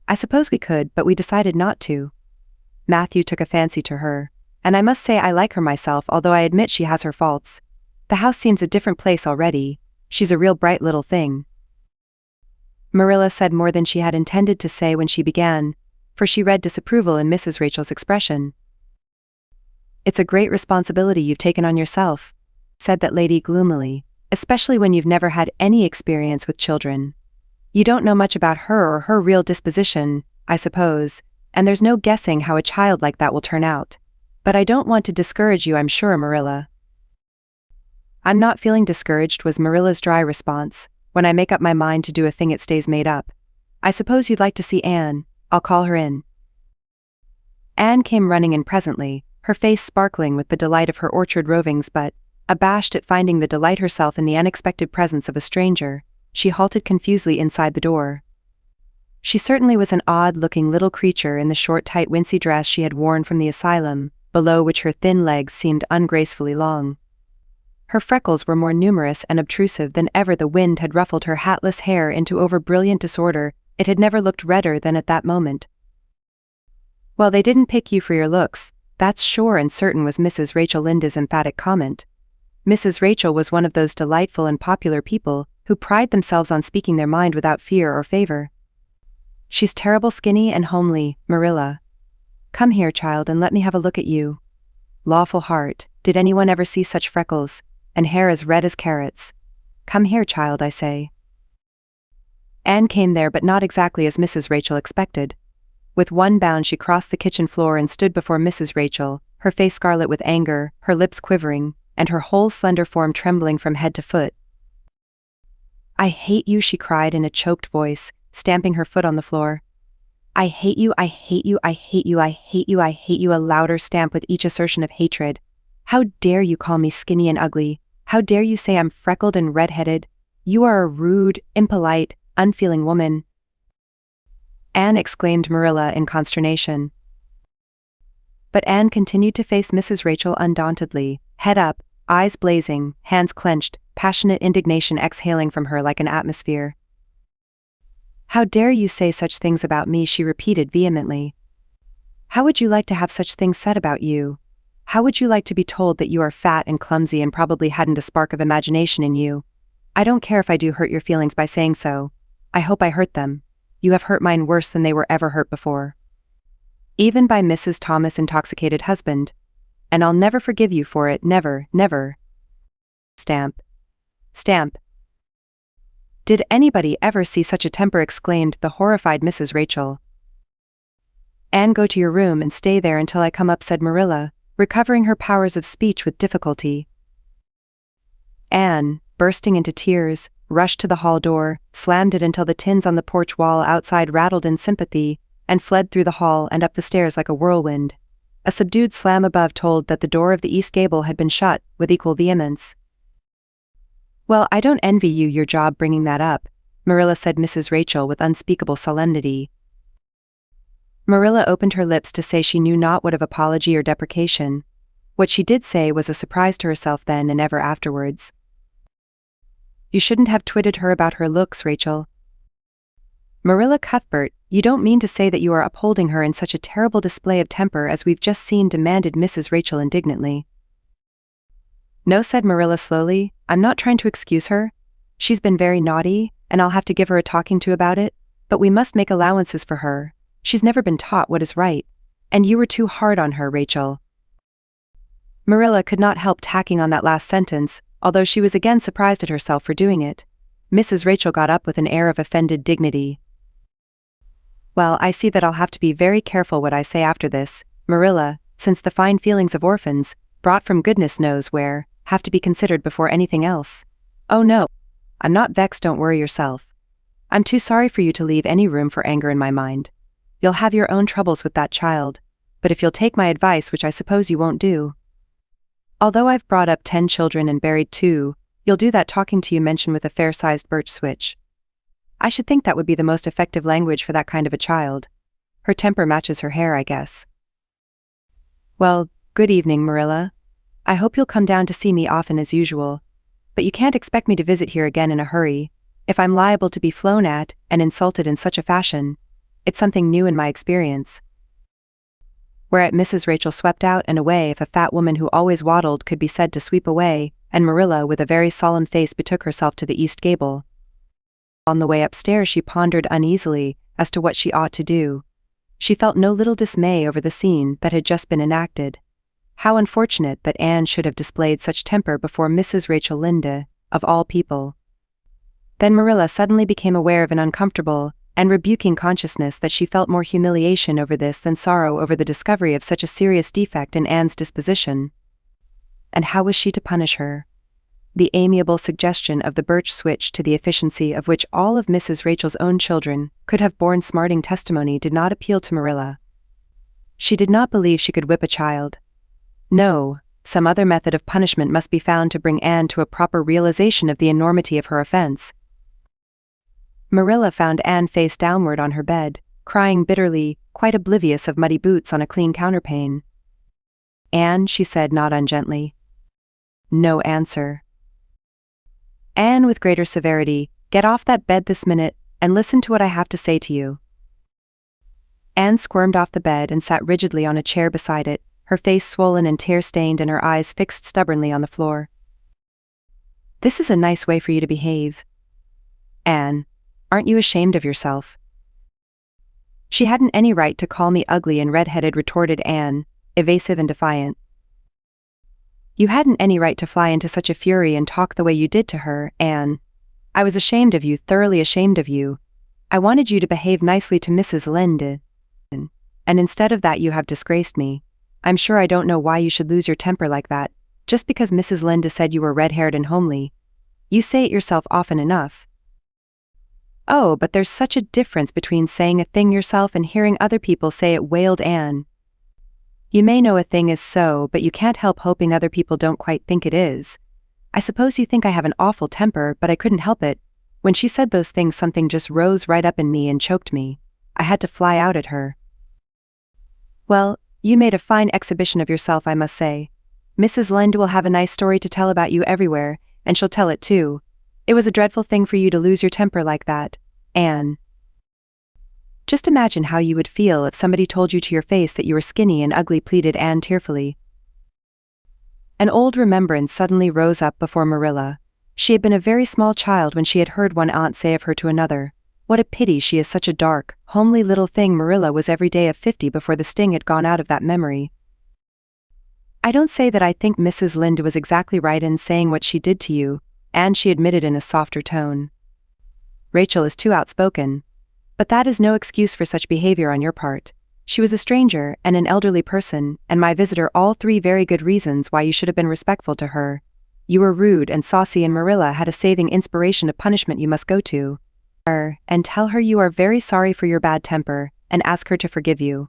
"I suppose we could, but we decided not to. Matthew took a fancy to her, and I must say I like her myself, although I admit she has her faults. The house seems a different place already. She's a real bright little thing." Marilla said more than she had intended to say when she began, for she read disapproval in Mrs. Rachel's expression. "It's a great responsibility you've taken on yourself," said that lady gloomily, "especially when you've never had any experience with children. You don't know much about her or her real disposition, I suppose, and there's no guessing how a child like that will turn out. But I don't want to discourage you, I'm sure, Marilla." "I'm not feeling discouraged," was Marilla's dry response. "When I make up my mind to do a thing it stays made up. I suppose you'd like to see Anne. I'll call her in." Anne came running in presently, her face sparkling with the delight of her orchard rovings, but, abashed at finding the delight herself in the unexpected presence of a stranger, she halted confusedly inside the door. She certainly was an odd-looking little creature in the short tight wincey dress she had worn from the asylum, below which her thin legs seemed ungracefully long. Her freckles were more numerous and obtrusive than ever. The wind had ruffled her hatless hair into over-brilliant disorder. It had never looked redder than at that moment. "Well, they didn't pick you for your looks, that's sure and certain," was Mrs. Rachel Lynde's emphatic comment. Mrs. Rachel was one of those delightful and popular people who pride themselves on speaking their mind without fear or favor. "She's terrible skinny and homely, Marilla. Come here, child, and let me have a look at you. Lawful heart, did anyone ever see such freckles, and hair as red as carrots? Come here, child, I say." Anne came there, but not exactly as Mrs. Rachel expected. With one bound she crossed the kitchen floor and stood before Mrs. Rachel, her face scarlet with anger, her lips quivering, and her whole slender form trembling from head to foot. "I hate you," she cried in a choked voice, stamping her foot on the floor. "I hate you, I hate you, I hate you, I hate you, I hate you," a louder stamp with each assertion of hatred. "How dare you call me skinny and ugly? How dare you say I'm freckled and red-headed? You are a rude, impolite, unfeeling woman." Anne exclaimed Marilla in consternation. But Anne continued to face Mrs. Rachel undauntedly, head up, eyes blazing, hands clenched, passionate indignation exhaling from her like an atmosphere. "How dare you say such things about me?" she repeated vehemently. "How would you like to have such things said about you? How would you like to be told that you are fat and clumsy and probably hadn't a spark of imagination in you? I don't care if I do hurt your feelings by saying so. I hope I hurt them. You have hurt mine worse than they were ever hurt before. Even by Mrs. Thomas' intoxicated husband. And I'll never forgive you for it, never, never." Stamp. Stamp. "Did anybody ever see such a temper?" exclaimed the horrified Mrs. Rachel. "Anne, go to your room and stay there until I come up," said Marilla, recovering her powers of speech with difficulty. Anne, bursting into tears, rushed to the hall door, slammed it until the tins on the porch wall outside rattled in sympathy, and fled through the hall and up the stairs like a whirlwind. A subdued slam above told that the door of the east gable had been shut, with equal vehemence. "Well, I don't envy you your job bringing that up," Marilla said Mrs. Rachel with unspeakable solemnity. Marilla opened her lips to say she knew not what of apology or deprecation. What she did say was a surprise to herself then and ever afterwards. "You shouldn't have twitted her about her looks, Rachel." "Marilla Cuthbert, you don't mean to say that you are upholding her in such a terrible display of temper as we've just seen?" demanded Mrs. Rachel indignantly. "No," said Marilla slowly, "I'm not trying to excuse her. She's been very naughty, and I'll have to give her a talking to about it, but we must make allowances for her. She's never been taught what is right. And you were too hard on her, Rachel." Marilla could not help tacking on that last sentence, although she was again surprised at herself for doing it. Mrs. Rachel got up with an air of offended dignity. "Well, I see that I'll have to be very careful what I say after this, Marilla, since the fine feelings of orphans, brought from goodness knows where, have to be considered before anything else. Oh no, I'm not vexed, don't worry yourself. I'm too sorry for you to leave any room for anger in my mind. You'll have your own troubles with that child, but if you'll take my advice, which I suppose you won't do. Although I've brought up 10 children and buried 2, you'll do that talking to you mention with a fair-sized birch switch. I should think that would be the most effective language for that kind of a child. Her temper matches her hair, I guess. Well, good evening, Marilla. I hope you'll come down to see me often as usual, but you can't expect me to visit here again in a hurry. If I'm liable to be flown at and insulted in such a fashion, it's something new in my experience." Whereat Mrs. Rachel swept out and away, if a fat woman who always waddled could be said to sweep away, and Marilla with a very solemn face betook herself to the east gable. On the way upstairs she pondered uneasily as to what she ought to do. She felt no little dismay over the scene that had just been enacted. How unfortunate that Anne should have displayed such temper before Mrs. Rachel Lynde, of all people. Then Marilla suddenly became aware of an uncomfortable and rebuking consciousness that she felt more humiliation over this than sorrow over the discovery of such a serious defect in Anne's disposition. And how was she to punish her? The amiable suggestion of the birch switch, to the efficiency of which all of Mrs. Rachel's own children could have borne smarting testimony, did not appeal to Marilla. She did not believe she could whip a child. No, some other method of punishment must be found to bring Anne to a proper realization of the enormity of her offense. Marilla found Anne face downward on her bed, crying bitterly, quite oblivious of muddy boots on a clean counterpane. "Anne," she said not ungently. No answer. "Anne," with greater severity, "get off that bed this minute, and listen to what I have to say to you." Anne squirmed off the bed and sat rigidly on a chair beside it, her face swollen and tear-stained and her eyes fixed stubbornly on the floor. "This is a nice way for you to behave. Anne, aren't you ashamed of yourself?" "She hadn't any right to call me ugly and red-headed," retorted Anne, evasive and defiant. "You hadn't any right to fly into such a fury and talk the way you did to her, Anne. I was ashamed of you, thoroughly ashamed of you. I wanted you to behave nicely to Mrs. Lynde. And instead of that you have disgraced me. I'm sure I don't know why you should lose your temper like that, just because Mrs. Lynde said you were red-haired and homely. You say it yourself often enough." "Oh, but there's such a difference between saying a thing yourself and hearing other people say it," wailed Anne. "You may know a thing is so, but you can't help hoping other people don't quite think it is. I suppose you think I have an awful temper, but I couldn't help it. When she said those things, something just rose right up in me and choked me. I had to fly out at her." "Well, you made a fine exhibition of yourself, I must say. Mrs. Lynde will have a nice story to tell about you everywhere, and she'll tell it too. It was a dreadful thing for you to lose your temper like that, Anne. Just imagine how you would feel if somebody told you to your face that you were skinny and ugly," pleaded Anne tearfully. An old remembrance suddenly rose up before Marilla. She had been a very small child when she had heard one aunt say of her to another, "What a pity she is such a dark, homely little thing." Marilla was every day of 50 before the sting had gone out of that memory. "I don't say that I think Mrs. Lynde was exactly right in saying what she did to you," Anne, she admitted in a softer tone. "Rachel is too outspoken. But that is no excuse for such behavior on your part. She was a stranger and an elderly person, and my visitor, all three very good reasons why you should have been respectful to her. You were rude and saucy, and Marilla had a saving inspiration of punishment. You must go to her and tell her you are very sorry for your bad temper, and ask her to forgive you."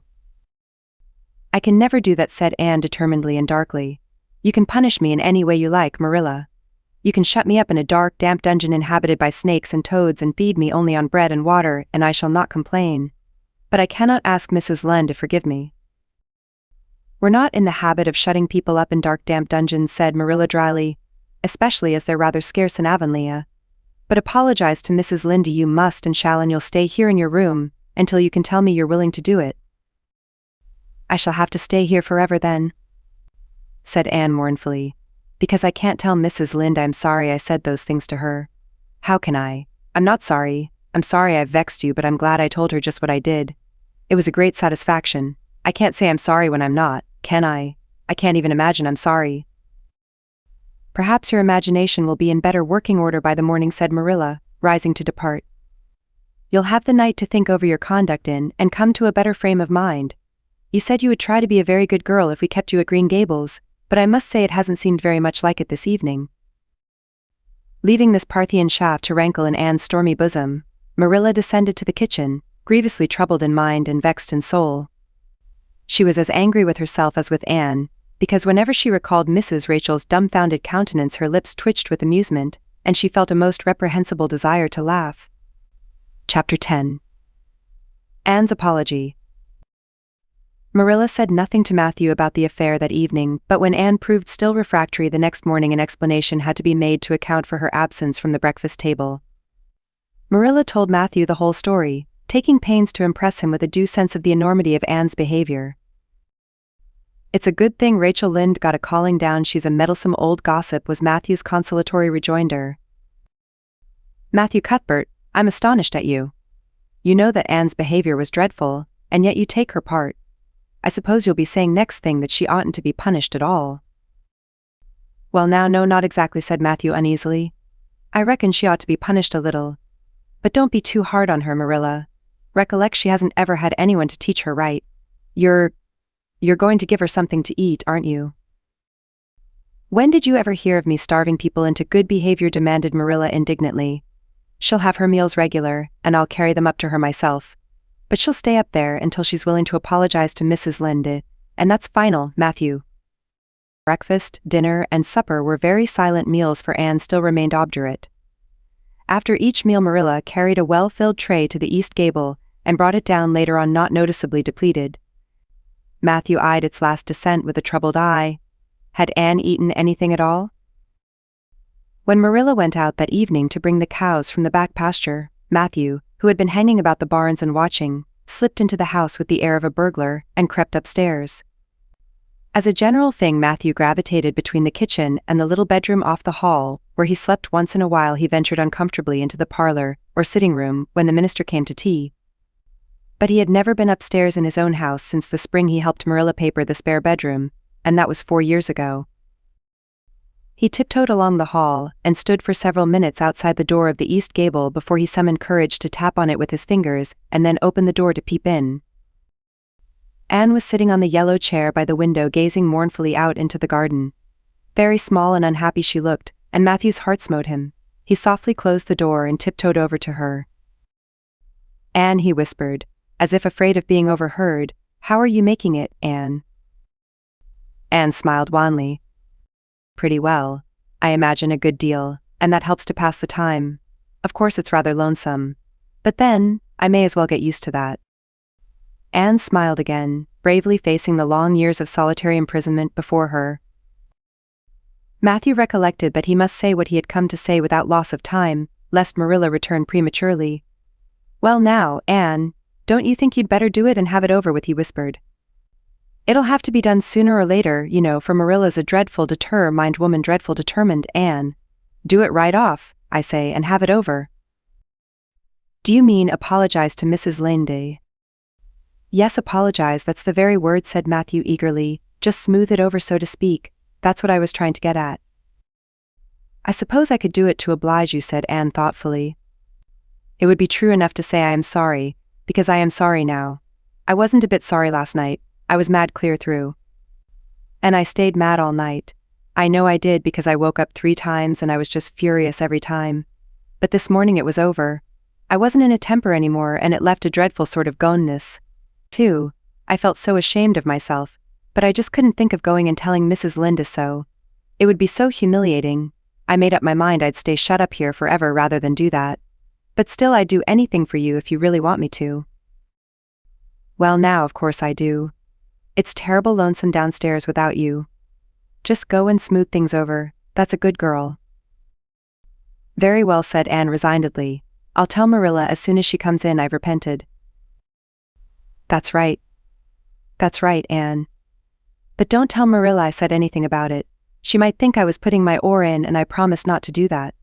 "I can never do that," said Anne determinedly and darkly. "You can punish me in any way you like, Marilla. You can shut me up in a dark, damp dungeon inhabited by snakes and toads and feed me only on bread and water, and I shall not complain. But I cannot ask Mrs. Lynde to forgive me." "We're not in the habit of shutting people up in dark, damp dungeons," said Marilla dryly, "especially as they're rather scarce in Avonlea. But apologize to Mrs. Lynde you must and shall, and you'll stay here in your room until you can tell me you're willing to do it." "I shall have to stay here forever then," said Anne mournfully, "because I can't tell Mrs. Lynde I'm sorry I said those things to her. How can I? I'm not sorry. I'm sorry I've vexed you, but I'm glad I told her just what I did. It was a great satisfaction. I can't say I'm sorry when I'm not, can I? I can't even imagine I'm sorry." "Perhaps your imagination will be in better working order by the morning," said Marilla, rising to depart. "You'll have the night to think over your conduct in and come to a better frame of mind. You said you would try to be a very good girl if we kept you at Green Gables, but I must say it hasn't seemed very much like it this evening." Leaving this Parthian shaft to rankle in Anne's stormy bosom, Marilla descended to the kitchen, grievously troubled in mind and vexed in soul. She was as angry with herself as with Anne, because whenever she recalled Mrs. Rachel's dumbfounded countenance her lips twitched with amusement, and she felt a most reprehensible desire to laugh. Chapter 10. Anne's Apology. Marilla said nothing to Matthew about the affair that evening, but when Anne proved still refractory the next morning, an explanation had to be made to account for her absence from the breakfast table. Marilla told Matthew the whole story, taking pains to impress him with a due sense of the enormity of Anne's behavior. It's a good thing Rachel Lynde got a calling down. She's a meddlesome old gossip, was Matthew's consolatory rejoinder. Matthew Cuthbert, I'm astonished at you. You know that Anne's behavior was dreadful, and yet you take her part. I suppose you'll be saying next thing that she oughtn't to be punished at all. Well now, no, not exactly, said Matthew uneasily. I reckon she ought to be punished a little. But don't be too hard on her, Marilla. Recollect she hasn't ever had anyone to teach her right. You're going to give her something to eat, aren't you? When did you ever hear of me starving people into good behavior? Demanded Marilla indignantly. She'll have her meals regular, and I'll carry them up to her myself. But she'll stay up there until she's willing to apologize to Mrs. Lynde, and that's final, Matthew. Breakfast, dinner, and supper were very silent meals, for Anne still remained obdurate. After each meal Marilla carried a well-filled tray to the east gable and brought it down later on, not noticeably depleted. Matthew eyed its last descent with a troubled eye. Had Anne eaten anything at all? When Marilla went out that evening to bring the cows from the back pasture, Matthew, who had been hanging about the barns and watching, slipped into the house with the air of a burglar and crept upstairs. As a general thing, Matthew gravitated between the kitchen and the little bedroom off the hall, where he slept. Once in a while he ventured uncomfortably into the parlor or sitting room when the minister came to tea. But he had never been upstairs in his own house since the spring he helped Marilla paper the spare bedroom, and that was 4 years ago. He tiptoed along the hall and stood for several minutes outside the door of the east gable before he summoned courage to tap on it with his fingers and then opened the door to peep in. Anne was sitting on the yellow chair by the window, gazing mournfully out into the garden. Very small and unhappy she looked, and Matthew's heart smote him. He softly closed the door and tiptoed over to her. "Anne," he whispered, as if afraid of being overheard, "how are you making it, Anne?" Anne smiled wanly. "Pretty well. I imagine a good deal, and that helps to pass the time. Of course it's rather lonesome. But then, I may as well get used to that." Anne smiled again, bravely facing the long years of solitary imprisonment before her. Matthew recollected that he must say what he had come to say without loss of time, lest Marilla return prematurely. "Well now, Anne, don't you think you'd better do it and have it over with?" he whispered. "It'll have to be done sooner or later, you know, for Marilla's a dreadful woman, dreadful determined, Anne. Do it right off, I say, and have it over." "Do you mean apologize to Mrs. Lynde?" "Yes, apologize, that's the very word," said Matthew eagerly. "Just smooth it over, so to speak. That's what I was trying to get at." "I suppose I could do it to oblige you," said Anne thoughtfully. "It would be true enough to say I am sorry, because I am sorry now. I wasn't a bit sorry last night. I was mad clear through. And I stayed mad all night. I know I did, because I woke up 3 times and I was just furious every time. But this morning it was over. I wasn't in a temper anymore, and it left a dreadful sort of goneness, too. I felt so ashamed of myself, but I just couldn't think of going and telling Mrs. Lynde so. It would be so humiliating. I made up my mind I'd stay shut up here forever rather than do that. But still, I'd do anything for you if you really want me to." "Well now, of course I do. It's terrible lonesome downstairs without you. Just go and smooth things over, that's a good girl." "Very well," said Anne resignedly. "I'll tell Marilla as soon as she comes in I've repented." That's right, Anne. But don't tell Marilla I said anything about it. She might think I was putting my oar in, and I promised not to do that."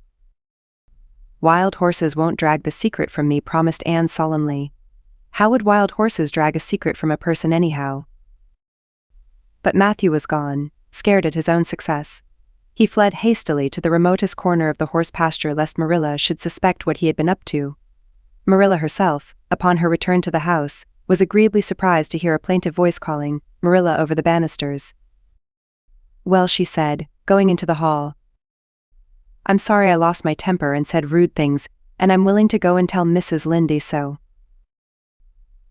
"Wild horses won't drag the secret from me," promised Anne solemnly. "How would wild horses drag a secret from a person anyhow?" But Matthew was gone, scared at his own success. He fled hastily to the remotest corner of the horse pasture lest Marilla should suspect what he had been up to. Marilla herself, upon her return to the house, was agreeably surprised to hear a plaintive voice calling Marilla over the banisters. "Well," she said, going into the hall. "I'm sorry I lost my temper and said rude things, and I'm willing to go and tell Mrs. Lynde so."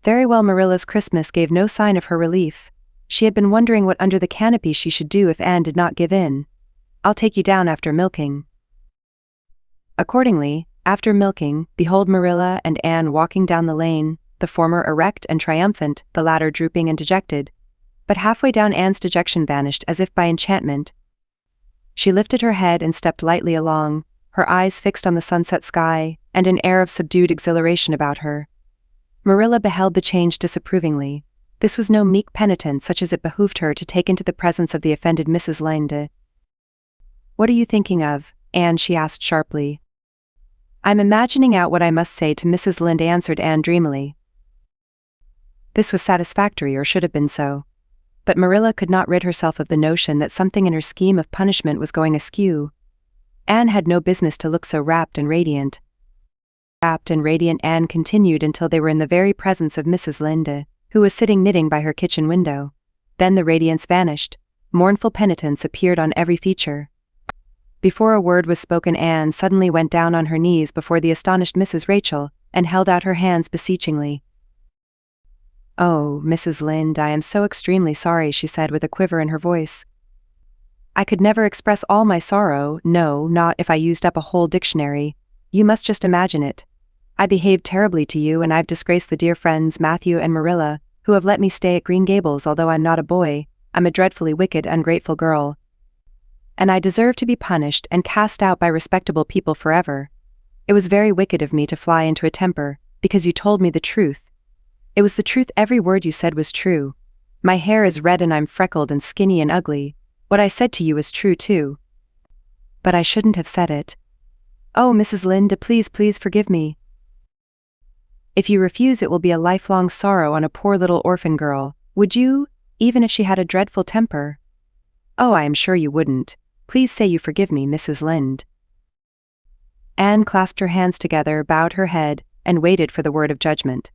Very well. Marilla's Christmas gave no sign of her relief. She had been wondering what under the canopy she should do if Anne did not give in. "I'll take you down after milking." Accordingly, after milking, behold Marilla and Anne walking down the lane, the former erect and triumphant, the latter drooping and dejected. But halfway down Anne's dejection vanished as if by enchantment. She lifted her head and stepped lightly along, her eyes fixed on the sunset sky, and an air of subdued exhilaration about her. Marilla beheld the change disapprovingly. This was no meek penitence such as it behooved her to take into the presence of the offended Mrs. Linde. "What are you thinking of, Anne?" she asked sharply. "I'm imagining out what I must say to Mrs. Linde," answered Anne dreamily. This was satisfactory, or should have been so. But Marilla could not rid herself of the notion that something in her scheme of punishment was going askew. Anne had no business to look so rapt and radiant. Rapt and radiant Anne continued until they were in the very presence of Mrs. Linde, who was sitting knitting by her kitchen window. Then the radiance vanished. Mournful penitence appeared on every feature. Before a word was spoken, Anne suddenly went down on her knees before the astonished Mrs. Rachel, and held out her hands beseechingly. "Oh, Mrs. Linde, I am so extremely sorry," she said with a quiver in her voice. "I could never express all my sorrow, no, not if I used up a whole dictionary. You must just imagine it. I behaved terribly to you, and I've disgraced the dear friends Matthew and Marilla, who have let me stay at Green Gables although I'm not a boy. I'm a dreadfully wicked, ungrateful girl. And I deserve to be punished and cast out by respectable people forever. It was very wicked of me to fly into a temper, because you told me the truth. It was the truth, every word you said was true. My hair is red and I'm freckled and skinny and ugly. What I said to you is true too. But I shouldn't have said it. Oh, Mrs. Linde, please, please forgive me. If you refuse, it will be a lifelong sorrow on a poor little orphan girl. Would you, even if she had a dreadful temper? Oh, I am sure you wouldn't. Please say you forgive me, Mrs. Linde." Anne clasped her hands together, bowed her head, and waited for the word of judgment.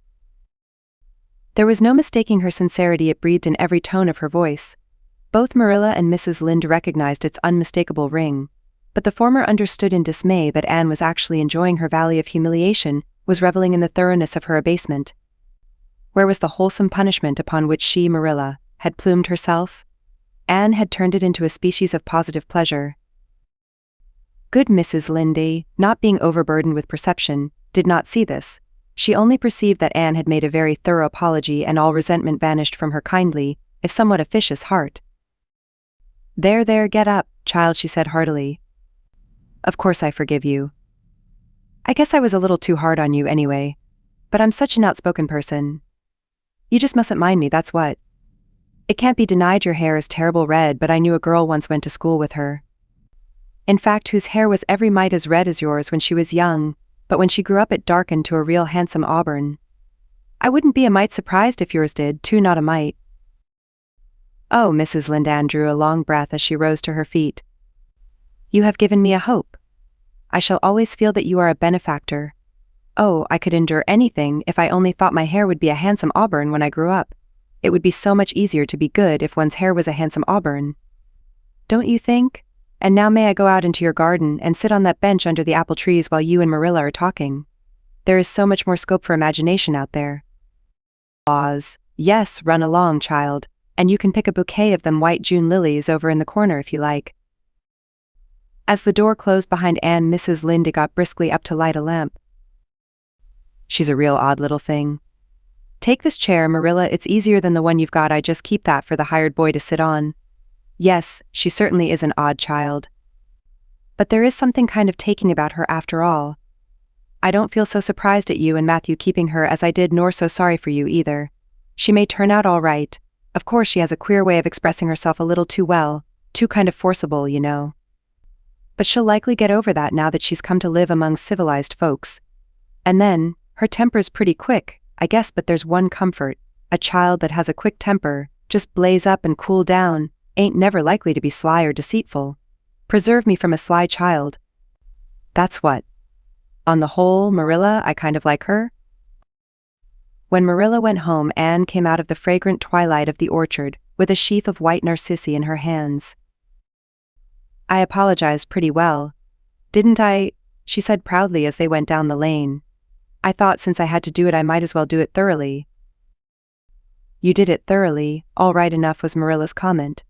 There was no mistaking her sincerity. It breathed in every tone of her voice. Both Marilla and Mrs. Linde recognized its unmistakable ring, but the former understood in dismay that Anne was actually enjoying her valley of humiliation, was reveling in the thoroughness of her abasement. Where was the wholesome punishment upon which she, Marilla, had plumed herself? Anne had turned it into a species of positive pleasure. Good Mrs. Linde, not being overburdened with perception, did not see this. She only perceived that Anne had made a very thorough apology, and all resentment vanished from her kindly, if somewhat officious heart. There, get up, child," she said heartily. "Of course I forgive you. I guess I was a little too hard on you anyway, but I'm such an outspoken person. You just mustn't mind me, that's what. It can't be denied your hair is terrible red, but I knew a girl once went to school with her. In fact, whose hair was every mite as red as yours when she was young, but when she grew up it darkened to a real handsome auburn. I wouldn't be a mite surprised if yours did, too, not a mite." "Oh, Mrs. Linde," Anne drew a long breath as she rose to her feet. "You have given me a hope. I shall always feel that you are a benefactor. Oh, I could endure anything if I only thought my hair would be a handsome auburn when I grew up. It would be so much easier to be good if one's hair was a handsome auburn. Don't you think? And now may I go out into your garden and sit on that bench under the apple trees while you and Marilla are talking? There is so much more scope for imagination out there." "Laws, yes, run along, child, and you can pick a bouquet of them white June lilies over in the corner if you like." As the door closed behind Anne, Mrs. Linde got briskly up to light a lamp. "She's a real odd little thing. Take this chair, Marilla, it's easier than the one you've got. I just keep that for the hired boy to sit on. Yes, she certainly is an odd child. But there is something kind of taking about her after all. I don't feel so surprised at you and Matthew keeping her as I did, nor so sorry for you either. She may turn out all right. Of course she has a queer way of expressing herself a little too well, too kind of forcible, you know. But she'll likely get over that now that she's come to live among civilized folks. And then, her temper's pretty quick, I guess, but there's one comfort. A child that has a quick temper, just blaze up and cool down, ain't never likely to be sly or deceitful. Preserve me from a sly child. That's what. On the whole, Marilla, I kind of like her." When Marilla went home, Anne came out of the fragrant twilight of the orchard, with a sheaf of white narcissi in her hands. "I apologized pretty well, didn't I?" she said proudly as they went down the lane. "I thought since I had to do it I might as well do it thoroughly." "You did it thoroughly, all right enough," was Marilla's comment.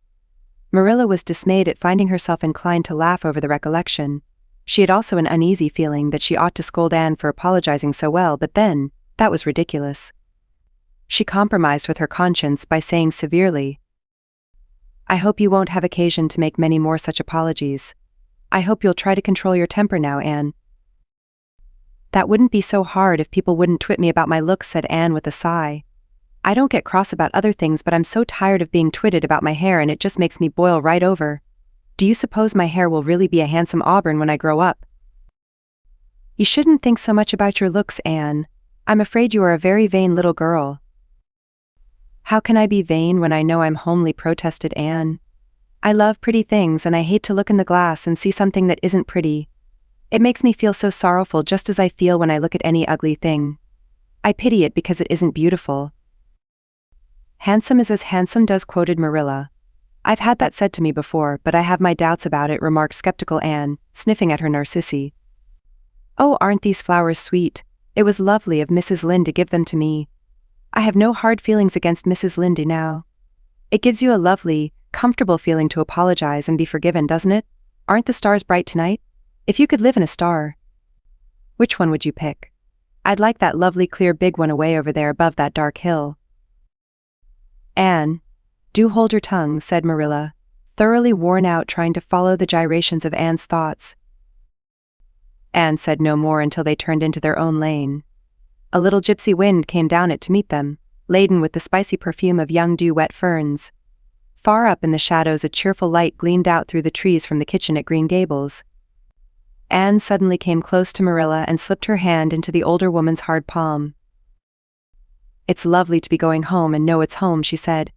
Marilla was dismayed at finding herself inclined to laugh over the recollection. She had also an uneasy feeling that she ought to scold Anne for apologizing so well, but then, that was ridiculous. She compromised with her conscience by saying severely, "I hope you won't have occasion to make many more such apologies. I hope you'll try to control your temper now, Anne." "That wouldn't be so hard if people wouldn't twit me about my looks," said Anne with a sigh. I don't get cross about other things, but I'm so tired of being twitted about my hair and it just makes me boil right over. Do you suppose my hair will really be a handsome auburn when I grow up? You shouldn't think so much about your looks, Anne. I'm afraid you are a very vain little girl. How can I be vain when I know I'm homely, protested Anne. I love pretty things and I hate to look in the glass and see something that isn't pretty. It makes me feel so sorrowful, just as I feel when I look at any ugly thing. I pity it because it isn't beautiful. Handsome is as handsome does, quoted Marilla. I've had that said to me before, but I have my doubts about it, remarked skeptical Anne, sniffing at her narcissi. Oh, aren't these flowers sweet? It was lovely of Mrs. Lynde to give them to me. I have no hard feelings against Mrs. Lynde now. It gives you a lovely, comfortable feeling to apologize and be forgiven, doesn't it? Aren't the stars bright tonight? If you could live in a star, which one would you pick? I'd like that lovely clear big one away over there above that dark hill. Anne, do hold your tongue, said Marilla, thoroughly worn out trying to follow the gyrations of Anne's thoughts. Anne said no more until they turned into their own lane. A little gypsy wind came down it to meet them, laden with the spicy perfume of young dew-wet ferns. Far up in the shadows a cheerful light gleamed out through the trees from the kitchen at Green Gables. Anne suddenly came close to Marilla and slipped her hand into the older woman's hard palm. It's lovely to be going home and know it's home, she said.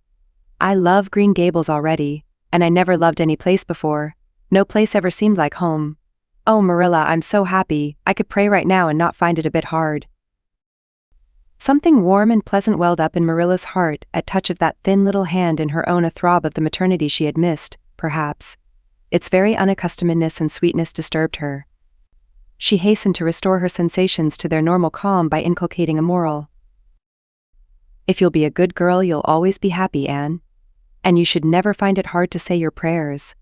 I love Green Gables already, and I never loved any place before. No place ever seemed like home. Oh, Marilla, I'm so happy. I could pray right now and not find it a bit hard. Something warm and pleasant welled up in Marilla's heart at touch of that thin little hand in her own, a throb of the maternity she had missed, perhaps. Its very unaccustomedness and sweetness disturbed her. She hastened to restore her sensations to their normal calm by inculcating a moral. If you'll be a good girl, you'll always be happy, Anne. And you should never find it hard to say your prayers.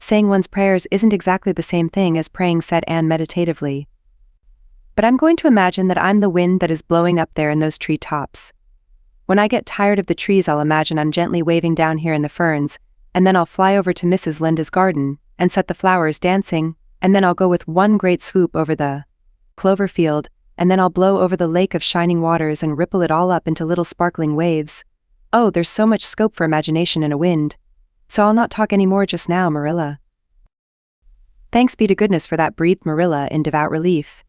Saying one's prayers isn't exactly the same thing as praying, said Anne meditatively. But I'm going to imagine that I'm the wind that is blowing up there in those tree tops. When I get tired of the trees, I'll imagine I'm gently waving down here in the ferns, and then I'll fly over to Mrs. Linda's garden and set the flowers dancing, and then I'll go with one great swoop over the clover field, and then I'll blow over the lake of shining waters and ripple it all up into little sparkling waves. Oh, there's so much scope for imagination in a wind. So I'll not talk any more just now, Marilla. Thanks be to goodness for that, breathed Marilla in devout relief.